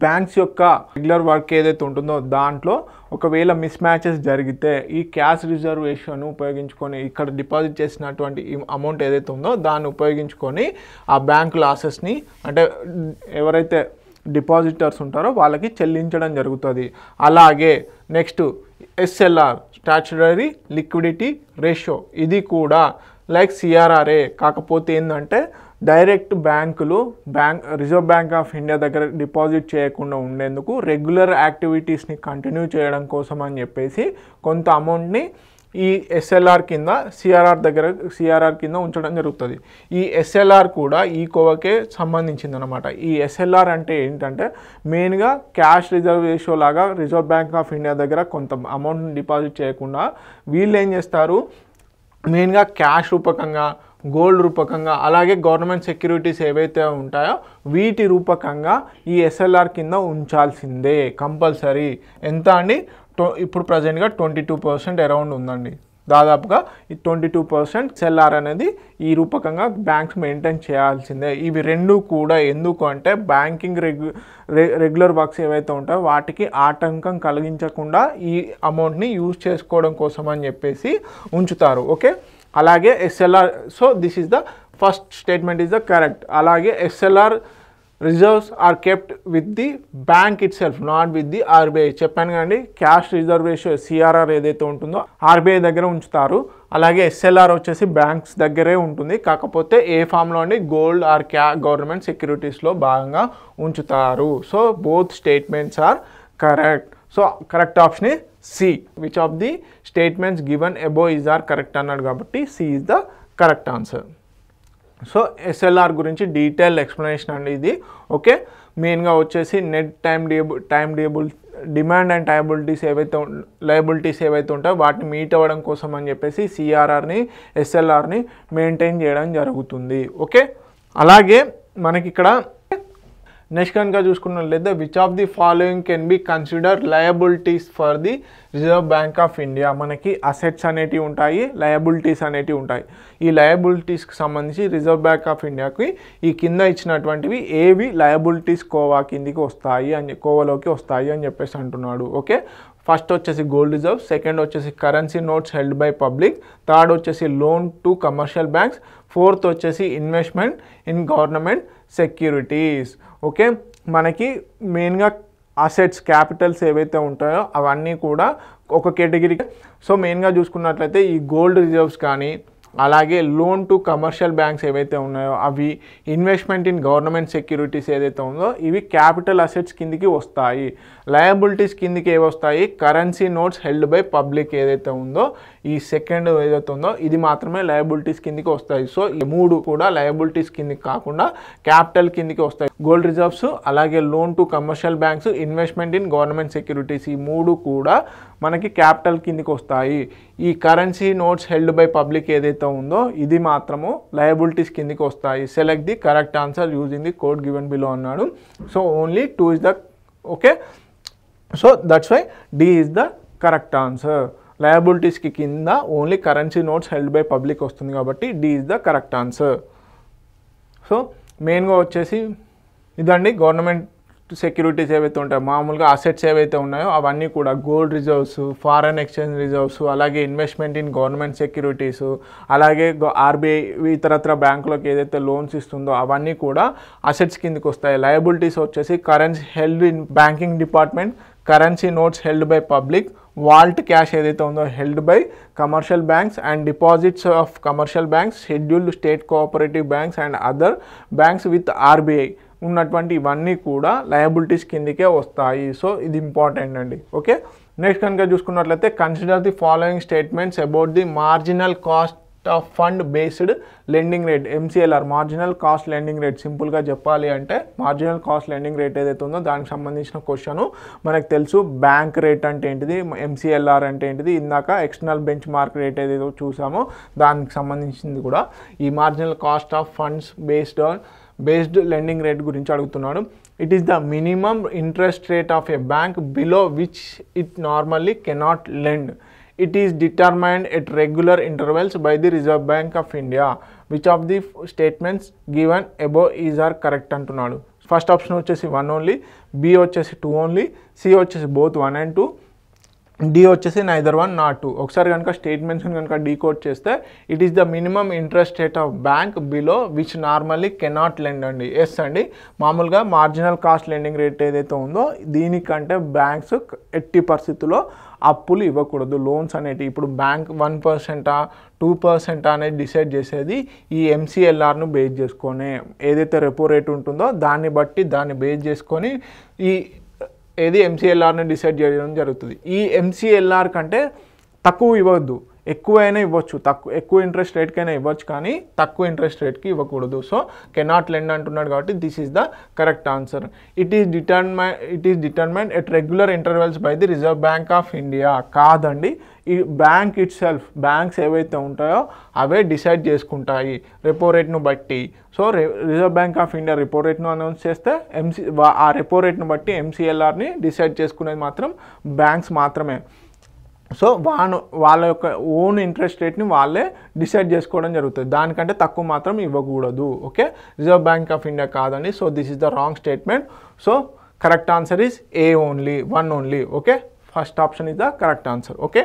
బ్యాంక్స్ యొక్క రెగ్యులర్ వర్క్ ఏదైతే ఉంటుందో దాంట్లో ఒకవేళ మిస్ మ్యాచెస్ జరిగితే ఈ క్యాష్ రిజర్వేషన్ ఉపయోగించుకొని ఇక్కడ డిపాజిట్ చేసినటువంటి అమౌంట్ ఏదైతే ఉందో దాన్ని ఉపయోగించుకొని ఆ బ్యాంక్ లాసెస్ని అంటే ఎవరైతే డిపాజిటర్స్ ఉంటారో వాళ్ళకి చెల్లించడం జరుగుతుంది. అలాగే next SLR, statutory liquidity ratio, ఇది కూడా లైక్ సిఆర్ఆర్ఏ, కాకపోతే ఏంటంటే డైరెక్ట్ బ్యాంకులు రిజర్వ్ బ్యాంక్ ఆఫ్ ఇండియా దగ్గర డిపాజిట్ చేయకుండా ఉండేందుకు రెగ్యులర్ యాక్టివిటీస్ని కంటిన్యూ చేయడం కోసం అని చెప్పేసి కొంత అమౌంట్ని ఈ ఎస్ఎల్ఆర్ కింద సిఆర్ఆర్ కింద ఉంచడం జరుగుతుంది. ఈ ఎస్ఎల్ఆర్ కూడా ఈ కోవకే సంబంధించింది అనమాట. ఈ ఎస్ఎల్ఆర్ అంటే ఏంటంటే మెయిన్గా క్యాష్ రిజర్వ్ రేషియో లాగా రిజర్వ్ బ్యాంక్ ఆఫ్ ఇండియా దగ్గర కొంత అమౌంట్ని డిపాజిట్ చేయకుండా వీళ్ళు ఏం చేస్తారు, మెయిన్గా క్యాష్ రూపకంగా, గోల్డ్ రూపకంగా, అలాగే గవర్నమెంట్ సెక్యూరిటీస్ ఏవైతే ఉంటాయో వీటి రూపకంగా ఈ ఎస్ఎల్ఆర్ కింద ఉంచాల్సిందే కంపల్సరీ. ఎంత అండి? ఇప్పుడు ప్రజెంట్గా 22% అరౌండ్ ఉందండి. దాదాపుగా ఈ 22% ఎస్ఎల్ఆర్ అనేది ఈ రూపకంగా బ్యాంక్స్ మెయింటైన్ చేయాల్సిందే. ఇవి రెండు కూడా ఎందుకు అంటే బ్యాంకింగ్ రెగ్యులర్ వర్క్స్ ఏవైతే ఉంటాయో వాటికి ఆటంకం కలిగించకుండా ఈ అమౌంట్ని యూజ్ చేసుకోవడం కోసం అని చెప్పేసి ఉంచుతారు. ఓకే, అలాగే SLR, so this is the first statement is the correct. అలాగే SLR reserves are kept with the bank itself, not with the RBI. చెప్పాను కదండి, క్యాష్ రిజర్వ్ రేషియో సిఆర్ఆర్ ఏదైతే ఉంటుందో ఆర్బీఐ దగ్గర ఉంచుతారు. అలాగే ఎస్ఎల్ఆర్ వచ్చేసి బ్యాంక్స్ దగ్గరే ఉంటుంది, కాకపోతే ఏ ఫామ్లో అండి, గోల్డ్ ఆర్ గవర్నమెంట్ సెక్యూరిటీస్లో భాగంగా ఉంచుతారు. So both statements are correct. So correct option ఈ C. Which of the statements given above is are correct అన్నాడు కాబట్టి C is the correct answer. So SLR గురించి డీటెయిల్ ఎక్స్ప్లెనేషన్ అండి ఇది. ఓకే, మెయిన్గా వచ్చేసి నెట్ డిమాండ్ అండ్ లయబిలిటీస్ ఏవైతే ఉంటాయో వాటిని మీట్ అవ్వడం కోసం అని చెప్పేసి సిఆర్ఆర్ని ఎస్ఎల్ఆర్ని మెయింటైన్ చేయడం జరుగుతుంది. ఓకే, అలాగే మనకి ఇక్కడ నెక్స్ట్ కనుక చూసుకున్నట్లయితే which of the following can be consider liabilities for the Reserve Bank of India. మనకి అసెట్స్ అనేటివి ఉంటాయి, లయబిలిటీస్ అనేటివి ఉంటాయి. ఈ లయబిలిటీస్కి సంబంధించి రిజర్వ్ బ్యాంక్ ఆఫ్ ఇండియాకి ఈ కింద ఇచ్చినటువంటివి ఏవి లయబిలిటీస్ కోవాలోకి వస్తాయి అని చెప్పేసి అంటున్నాడు. ఓకే, ఫస్ట్ వచ్చేసి గోల్డ్ రిజర్వ్, సెకండ్ వచ్చేసి currency notes held by public, third వచ్చేసి loan to commercial banks, fourth వచ్చేసి investment in government securities. Okay, మనకి మెయిన్గా అసెట్స్ క్యాపిటల్స్ ఏవైతే ఉంటాయో అవన్నీ కూడా ఒక కేటగిరీ. సో మెయిన్గా చూసుకున్నట్లయితే ఈ గోల్డ్ రిజర్వ్స్ కానీ, అలాగే లోన్ టు కమర్షియల్ బ్యాంక్స్ ఏవైతే ఉన్నాయో అవి, ఇన్వెస్ట్మెంట్ ఇన్ గవర్నమెంట్ సెక్యూరిటీస్ ఏదైతే ఉందో ఇవి క్యాపిటల్ అసెట్స్ కిందికి వస్తాయి. లయబిలిటీస్ కిందికి ఏవి వస్తాయి, currency notes held by public ఏదైతే ఉందో ఈ సెకండ్ ఏదైతే ఉందో ఇది మాత్రమే లయబిలిటీస్ కిందికి వస్తాయి. సో ఈ మూడు కూడా లయబిలిటీస్ కిందికి కాకుండా క్యాపిటల్ కిందికి వస్తాయి. గోల్డ్ రిజర్వ్స్, అలాగే loan to commercial banks, investment in government securities, ఈ మూడు కూడా మనకి క్యాపిటల్ కిందికి వస్తాయి. ఈ currency notes held by public ఏదైతే ఉందో ఇది మాత్రము లయబిలిటీస్ కిందికి వస్తాయి. Select the correct answer using the code given below అన్నాడు. So only 2 is the okay. So that's why D is the correct answer. లయబిలిటీస్కి కింద only currency notes held by public వస్తుంది కాబట్టి D is the correct answer. So మెయిన్గా వచ్చేసి ఇదండి government securities ఏవైతే ఉంటాయో, మామూలుగా అసెట్స్ ఏవైతే ఉన్నాయో అవన్నీ కూడా gold reserves, foreign exchange reserves, అలాగే ఇన్వెస్ట్మెంట్ ఇన్ గవర్నమెంట్ సెక్యూరిటీస్, అలాగే ఆర్బీఐ ఇతరత్ర బ్యాంకులకు ఏదైతే లోన్స్ ఇస్తుందో అవన్నీ కూడా అసెట్స్ కిందకి వస్తాయి. లయబిలిటీస్ వచ్చేసి currency held in banking department, currency notes held by public, vault cash ఏదైతే ఉందో held by commercial banks and deposits of commercial banks, scheduled state cooperative banks and other banks with RBI ఉన్నటువంటి ఇవన్నీ కూడా liabilities కిందకే వస్తాయి. So ఇది important అండి. Okay, next కనుక చూసుకున్నట్లయితే consider the following statements about the marginal cost of fund based lending rate, MCLR. Marginal cost lending rate సింపుల్గా చెప్పాలి అంటే మార్జినల్ కాస్ట్ లెండింగ్ రేట్ ఏదైతే ఉందో దానికి సంబంధించిన క్వశ్చన్ మనకు తెలుసు. బ్యాంక్ రేట్ అంటే ఏంటిది, ఎంసీఎల్ఆర్ అంటే ఏంటిది, ఇందాక ఎక్స్టర్నల్ బెంచ్ మార్క్ రేట్ ఏదైతే చూసామో దానికి సంబంధించింది కూడా ఈ marginal cost of funds based lending rate గురించి అడుగుతున్నాడు. It is the minimum interest rate of a bank below which it normally cannot lend. It is determined at regular intervals by the Reserve Bank of India. Which of the statements given above is are correct అంటున్నాడు. First option వచ్చేసి 1 only, B వచ్చేసి 2 only, C వచ్చేసి both 1 and 2, D వచ్చేసి neither 1 not 2. ఒకసారి కనుక statements కనుక decode చేస్తే it is the minimum interest rate of bank below which normally cannot lend అండి. ఎస్ అండి, మామూలుగా మార్జినల్ కాస్ట్ లెండింగ్ రేట్ ఏదైతే ఉందో దీనికంటే బ్యాంక్స్ ఎట్టి పరిస్థితుల్లో అప్పులు ఇవ్వకూడదు. లోన్స్ అనేటివి ఇప్పుడు బ్యాంక్ 1% 2% అనేది డిసైడ్ చేసేది ఈ ఎంసీఎల్ఆర్ను బేస్ చేసుకొని, ఏదైతే రెపో రేట్ ఉంటుందో దాన్ని బేస్ చేసుకొని ఈ ఎంసీఎల్ఆర్ని డిసైడ్ చేయడం జరుగుతుంది. ఈ ఎంసీఎల్ఆర్ కంటే తక్కువ ఇవ్వద్దు, ఎక్కువైనా ఇవ్వచ్చు, ఎక్కువ ఇంట్రెస్ట్ రేట్కైనా ఇవ్వచ్చు కానీ తక్కువ ఇంట్రెస్ట్ రేట్కి ఇవ్వకూడదు. సో కెనాట్ లెండ్ అంటున్నాడు కాబట్టి this is the correct answer. It is determined at regular intervals by the Reserve Bank of India. కాదండి, ఈ బ్యాంక్ ఇట్ సెల్ఫ్, బ్యాంక్స్ ఏవైతే ఉంటాయో అవే డిసైడ్ చేసుకుంటాయి రెపో రేట్ను బట్టి. So Reserve Bank of India repo రేట్ను అనౌన్స్ చేస్తే ఆ రెపో రేట్ను బట్టి ఎంసీఎల్ఆర్ని డిసైడ్ చేసుకునేది మాత్రం బ్యాంక్స్ మాత్రమే. సో వాళ్ళ యొక్క ఓన్ ఇంట్రెస్ట్ రేట్ని వాళ్ళే డిసైడ్ చేసుకోవడం జరుగుతుంది, దానికంటే తక్కువ మాత్రం ఇవ్వకూడదు. Okay, Reserve Bank of India కాదండి. So this is the wrong statement. So correct answer is A only, 1 only. Okay, first option is the correct answer. Okay,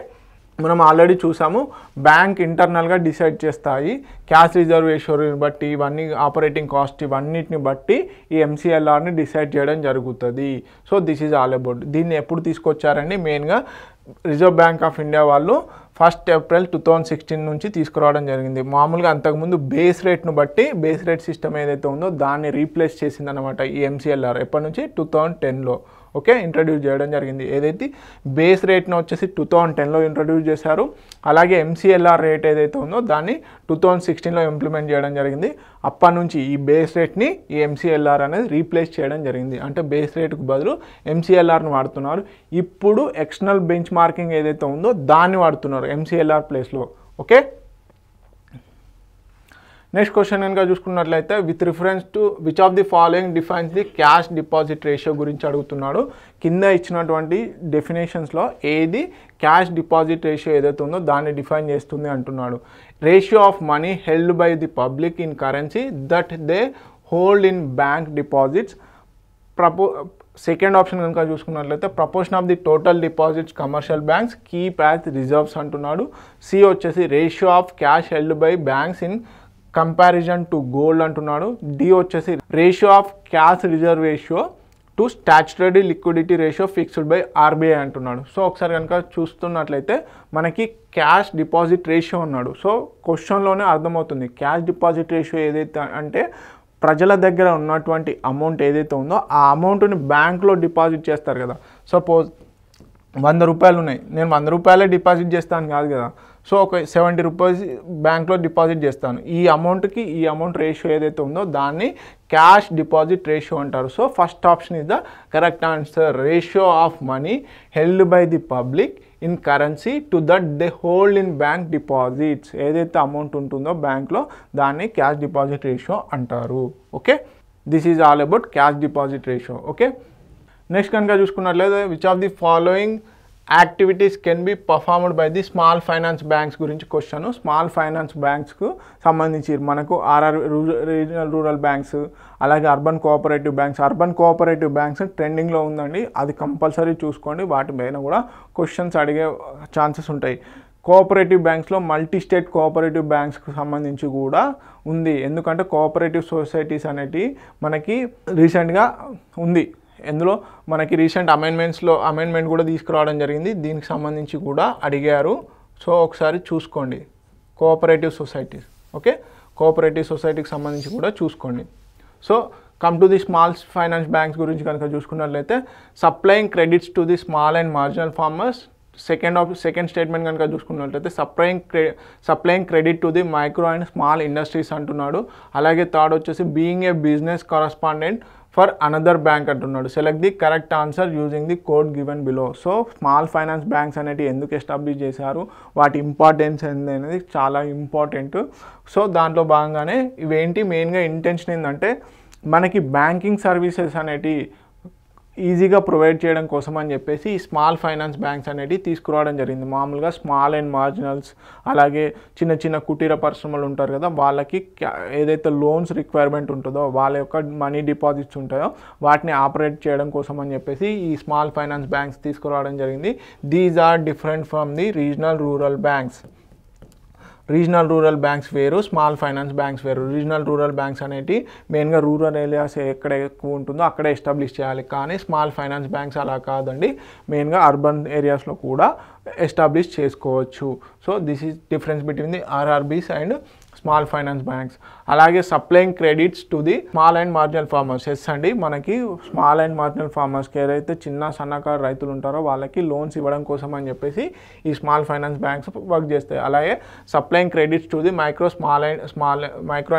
మనం ఆల్రెడీ చూసాము, బ్యాంక్ ఇంటర్నల్గా డిసైడ్ చేస్తాయి క్యాష్ రిజర్వ్ రేషియోని బట్టి, ఇవన్నీ operating cost ఇవన్నిటిని బట్టి ఈ ఎంసీఎల్ఆర్ని డిసైడ్ చేయడం జరుగుతుంది. So this is all about. దీన్ని ఎప్పుడు తీసుకొచ్చారండి? మెయిన్గా రిజర్వ్ బ్యాంక్ ఆఫ్ ఇండియా వాళ్ళు 1 ఏప్రిల్ 2016 నుంచి తీసుకురావడం జరిగింది. మామూలుగా అంతకుముందు బేస్ రేట్ను బట్టి, బేస్ రేట్ సిస్టమ్ ఏదైతే ఉందో దాన్ని రీప్లేస్ చేసిందనమాట ఈ ఎంసీఎల్ఆర్. ఎప్పటి నుంచి? 2010లో ఓకే ఇంట్రడ్యూస్ చేయడం జరిగింది. ఏదైతే బేస్ రేట్ను వచ్చేసి 2010లో ఇంట్రడ్యూస్ చేశారు. అలాగే ఎంసీఎల్ఆర్ రేట్ ఏదైతే ఉందో దాన్ని 2016లో ఇంప్లిమెంట్ చేయడం జరిగింది. అప్పటి నుంచి ఈ బేస్ రేట్ని ఈ ఎంసీఎల్ఆర్ అనేది రీప్లేస్ చేయడం జరిగింది. అంటే బేస్ రేట్కు బదులు ఎంసీఎల్ఆర్ని వాడుతున్నారు. ఇప్పుడు ఎక్స్టర్నల్ బెంచ్ మార్కింగ్ ఏదైతే ఉందో దాన్ని వాడుతున్నారు ఎంసీఎల్ఆర్ ప్లేస్లో. ఓకే, నెక్స్ట్ క్వశ్చన్ కనుక చూసుకున్నట్లయితే, with reference to which of the following defines the cash deposit ratio గురించి అడుగుతున్నాడు. కింద ఇచ్చినటువంటి డెఫినేషన్స్లో ఏది క్యాష్ డిపాజిట్ రేషియో ఏదైతే ఉందో దాన్ని డిఫైన్ చేస్తుంది అంటున్నాడు. Ratio of money held by the public in currency that they hold in bank deposits. Second option కనుక చూసుకున్నట్లయితే, proportion of the total deposits commercial banks keep as reserves అంటున్నాడు. C వచ్చేసి ratio of cash held by banks in comparison to gold అంటున్నాడు. D వచ్చేసి ratio of cash reserve ratio to statutory liquidity ratio fixed by RBI అంటున్నాడు. So ఒకసారి కనుక చూస్తున్నట్లయితే మనకి cash deposit ratio అన్నాడు. సో క్వశ్చన్లోనే అర్థమవుతుంది క్యాష్ డిపాజిట్ రేషియో ఏదైతే అంటే ప్రజల దగ్గర ఉన్నటువంటి అమౌంట్ ఏదైతే ఉందో ఆ అమౌంట్ని బ్యాంక్లో డిపాజిట్ చేస్తారు కదా. సపోజ్ 100 రూపాయలు ఉన్నాయి, నేను 100 రూపాయలే డిపాజిట్ చేస్తాను కాదు కదా. సో ఒక 70 రూపీస్ బ్యాంక్లో డిపాజిట్ చేస్తాను. ఈ అమౌంట్కి ఈ అమౌంట్ రేషియో ఏదైతే ఉందో దాన్ని క్యాష్ డిపాజిట్ రేషియో అంటారు. So first option is the correct answer. Ratio of money held by the public in currency to that they hold in bank deposits. ఏదైతే అమౌంట్ ఉంటుందో బ్యాంక్లో దాన్ని క్యాష్ డిపాజిట్ రేషియో అంటారు. Okay, this is all about cash deposit ratio. Okay, next కనుక చూసుకున్నట్లయితే, which of the following activities can be performed by the small finance banks గురించి question. Small finance బ్యాంక్స్కు సంబంధించి మనకు రీజనల్ రూరల్ బ్యాంక్స్, అలాగే urban cooperative banks. Urban cooperative banks ట్రెండింగ్లో ఉందండి, అది compulsory చూసుకోండి. వాటి పైన కూడా క్వశ్చన్స్ అడిగే ఛాన్సెస్ ఉంటాయి. కోఆపరేటివ్ బ్యాంక్స్లో మల్టీ స్టేట్ కోఆపరేటివ్ బ్యాంక్స్కి సంబంధించి కూడా ఉంది. ఎందుకంటే కోఆపరేటివ్ సొసైటీస్ అనేటివి మనకి రీసెంట్గా ఉంది. ఇందులో మనకి రీసెంట్ అమెండ్మెంట్ కూడా తీసుకురావడం జరిగింది. దీనికి సంబంధించి కూడా అడిగారు. సో ఒకసారి చూసుకోండి కోఆపరేటివ్ సొసైటీస్. ఓకే, కోఆపరేటివ్ సొసైటీకి సంబంధించి కూడా చూసుకోండి. So come to the small finance banks గురించి కనుక చూసుకున్నట్లయితే, supplying credits to the small and marginal farmers. Second statement కనుక చూసుకున్నట్లయితే, supplying credit to the micro and small industries అంటున్నాడు. అలాగే థర్డ్ వచ్చేసి being a business correspondent for another bank అంటున్నాడు. Select the correct answer using the code given below. So small finance banks అనేవి ఎందుకు establish చేశారు, వాటి ఇంపార్టెన్స్ ఏంది అనేది చాలా ఇంపార్టెంట్. సో దాంట్లో భాగంగానే ఇవేంటి మెయిన్గా ఇంటెన్షన్ ఏంటంటే, మనకి బ్యాంకింగ్ సర్వీసెస్ అనేవి ఈజీగా ప్రొవైడ్ చేయడం కోసం అని చెప్పేసి ఈ స్మాల్ ఫైనాన్స్ బ్యాంక్స్ అనేటివి తీసుకురావడం జరిగింది. మామూలుగా స్మాల్ అండ్ మార్జినల్స్, అలాగే చిన్న చిన్న కుటీర పరిశ్రమలు ఉంటారు కదా, వాళ్ళకి ఏదైతే లోన్స్ రిక్వైర్మెంట్ ఉంటుందో, వాళ్ళ యొక్క మనీ డిపాజిట్స్ ఉంటాయో వాటిని ఆపరేట్ చేయడం కోసం అని చెప్పేసి ఈ స్మాల్ ఫైనాన్స్ బ్యాంక్స్ తీసుకురావడం జరిగింది. These are different from the regional rural banks. Regional rural banks వేరు, స్మాల్ ఫైనాన్స్ బ్యాంక్స్ వేరు. రీజనల్ రూరల్ బ్యాంక్స్ అనేవి మెయిన్గా రూరల్ ఏరియాస్ ఎక్కడ ఎక్కువ ఉంటుందో అక్కడే ఎస్టాబ్లిష్ చేయాలి. కానీ స్మాల్ ఫైనాన్స్ బ్యాంక్స్ అలా కాదండి, మెయిన్గా అర్బన్ ఏరియాస్లో కూడా ఎస్టాబ్లిష్ చేసుకోవచ్చు. So this is difference between the RRBs and small finance banks. అలాగే supplying credits to the small and marginal farmers. Yes అండి, మనకి స్మాల్ అండ్ మార్జినల్ ఫార్మర్స్కి ఏదైతే చిన్న సన్నకారు రైతులు ఉంటారో వాళ్ళకి లోన్స్ ఇవ్వడం కోసం అని చెప్పేసి ఈ స్మాల్ ఫైనాన్స్ బ్యాంక్స్ వర్క్ చేస్తాయి. అలాగే supplying credits to the micro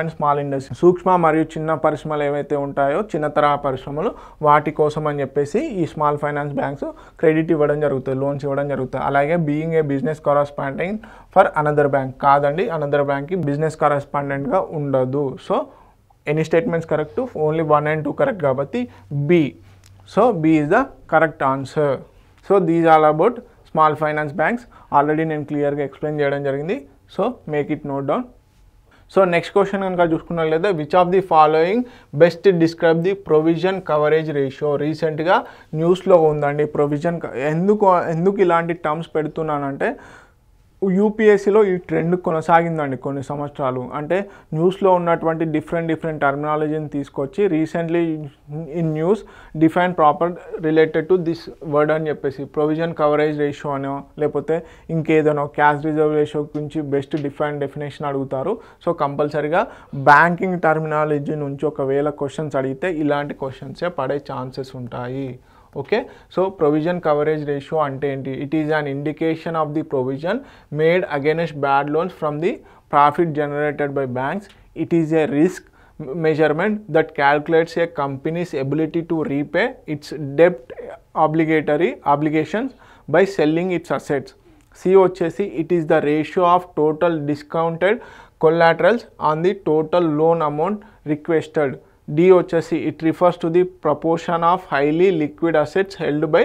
and small industry. సూక్ష్మ మరియు చిన్న పరిశ్రమలు ఏవైతే ఉంటాయో, చిన్న తరహా పరిశ్రమలు, వాటి కోసం అని చెప్పేసి ఈ స్మాల్ ఫైనాన్స్ బ్యాంక్స్ క్రెడిట్ ఇవ్వడం జరుగుతుంది, లోన్స్ ఇవ్వడం జరుగుతుంది. అలాగే being a business correspondent for another bank. కాదండి, అనదర్ బ్యాంక్కి బిజినెస్ కరస్పాండెంట్గా ఉండదు. So any statements correct, only 1 and 2 correct కాబట్టి B. So B is the correct answer. So these all about small finance banks. Already నేను క్లియర్గా explain చేయడం జరిగింది. So make it note down. So next question కనుక చూసుకున్నట్లయితే, which of the following best describe the provision coverage ratio. రీసెంట్గా న్యూస్లో ఉందండి provision. ఎందుకు ఇలాంటి టర్మ్స్ పెడుతున్నానంటే, యూపీఎస్సీలో ఈ ట్రెండ్ కొనసాగిందండి కొన్ని సంవత్సరాలు. అంటే న్యూస్లో ఉన్నటువంటి డిఫరెంట్ టర్మినాలజీని తీసుకొచ్చి recently in news define proper related to this word అని చెప్పేసి ప్రొవిజన్ కవరేజ్ రేషియో అనో లేకపోతే ఇంకేదనో క్యాష్ రిజర్వ్ రేషియో గురించి బెస్ట్ డెఫినేషన్ అడుగుతారు. సో కంపల్సరీగా బ్యాంకింగ్ టర్మినాలజీ నుంచి ఒకవేళ క్వశ్చన్స్ అడిగితే ఇలాంటి క్వశ్చన్సే పడే ఛాన్సెస్ ఉంటాయి. Okay, so provision coverage ratio అంటే ఏంటి? It is an indication of the provision made against bad loans from the profit generated by banks. It is A risk measurement that calculates a company's ability to repay its debt obligations by selling its assets. C వచ్చేసి it is the ratio of total discounted collaterals on the total loan amount requested. D వచ్చేసి it refers to the proportion of highly liquid assets held by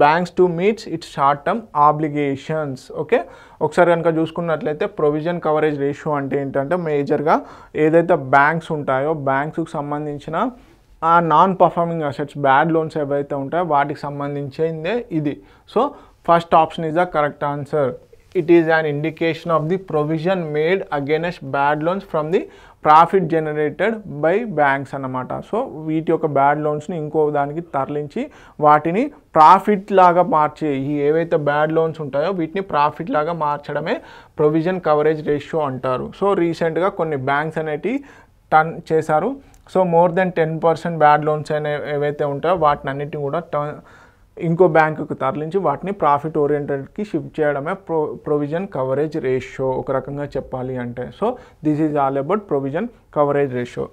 banks to meet its short term obligations. Okay, ఒకసారి కనుక చూసుకున్నట్లయితే provision coverage ratio అంటే ఏంటంటే మేజర్గా ఏదైతే banks ఉంటాయో బ్యాంక్స్కి సంబంధించిన ఆ non performing assets bad loans ఏవైతే ఉంటాయో వాటికి సంబంధించిందే ఇది. So first option is the correct answer. It is an indication of the provision made against bad loans from the profit generated by banks అన్నమాట. సో వీటి యొక్క బ్యాడ్ లోన్స్ని ఇంకో దానికి తరలించి వాటిని ప్రాఫిట్ లాగా మార్చే ఈ ఏవైతే బ్యాడ్ లోన్స్ ఉంటాయో వీటిని ప్రాఫిట్ లాగా మార్చడమే ప్రొవిజన్ కవరేజ్ రేషియో అంటారు. సో రీసెంట్గా కొన్ని బ్యాంక్స్ అనేటివి టర్న్ చేశారు. So more than 10% bad loans అనే ఏవైతే ఉంటాయో వాటిని అన్నిటిని కూడా ఇంకో బ్యాంకుకు తరలించి వాటిని ప్రాఫిట్ ఓరియంటెడ్కి షిఫ్ట్ చేయడమే ప్రొవిజన్ కవరేజ్ రేషియో ఒక రకంగా చెప్పాలి అంటే. So this is all about provision coverage ratio.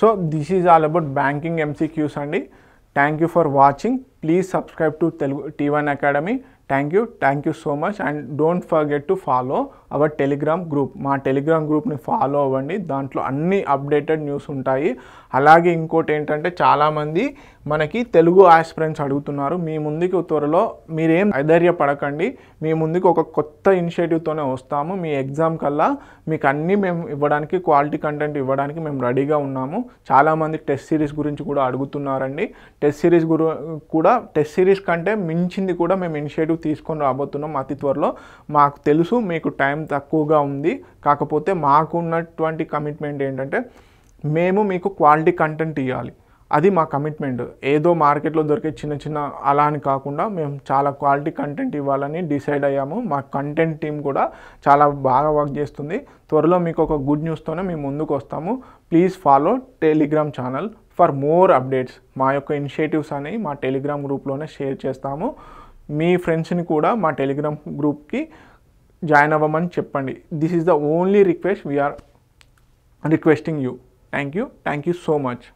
So this is all about banking MCQs అండి. Thank you for watching. Please subscribe to Telugu T1 academy. Thank you so much and don't forget to follow our Telegram group. మా Telegram గ్రూప్ని follow అవ్వండి, దాంట్లో అన్ని updated news ఉంటాయి. అలాగే ఇంకోటి ఏంటంటే చాలామంది మనకి తెలుగు ఆస్పిరెంట్స్ అడుగుతున్నారు. మీ ముందుకు త్వరలో మీరేం అధైర్యపడకండి, మీ ముందుకు ఒక కొత్త ఇనిషియేటివ్తోనే వస్తాము. మీ ఎగ్జామ్ కల్లా మీకు అన్నీ మేము ఇవ్వడానికి క్వాలిటీ కంటెంట్ ఇవ్వడానికి మేము రెడీగా ఉన్నాము. చాలామంది టెస్ట్ సిరీస్ గురించి కూడా అడుగుతున్నారండి. టెస్ట్ సిరీస్ కంటే మించింది కూడా మేము ఇనిషియేటివ్ తీసుకొని రాబోతున్నాం అతి త్వరలో. మాకు తెలుసు మీకు టైం తక్కువగా ఉంది, కాకపోతే మాకు ఉన్నటువంటి కమిట్మెంట్ ఏంటంటే మేము మీకు క్వాలిటీ కంటెంట్ ఇవ్వాలి. అది మా కమిట్మెంట్. ఏదో మార్కెట్లో దొరికే చిన్న అలా అని కాకుండా మేము చాలా క్వాలిటీ కంటెంట్ ఇవ్వాలని డిసైడ్ అయ్యాము. మా కంటెంట్ టీం కూడా చాలా బాగా వర్క్ చేస్తుంది. త్వరలో మీకు ఒక గుడ్ న్యూస్తోనే మేము ముందుకు వస్తాము. Please follow Telegram channel for more updates. మా యొక్క ఇనిషియేటివ్స్ అనేవి మా టెలిగ్రామ్ గ్రూప్లోనే షేర్ చేస్తాము. మీ ఫ్రెండ్స్ని కూడా మా టెలిగ్రామ్ గ్రూప్కి జాయిన్ అవ్వమని చెప్పండి. This is the only request we are requesting you. Thank you so much.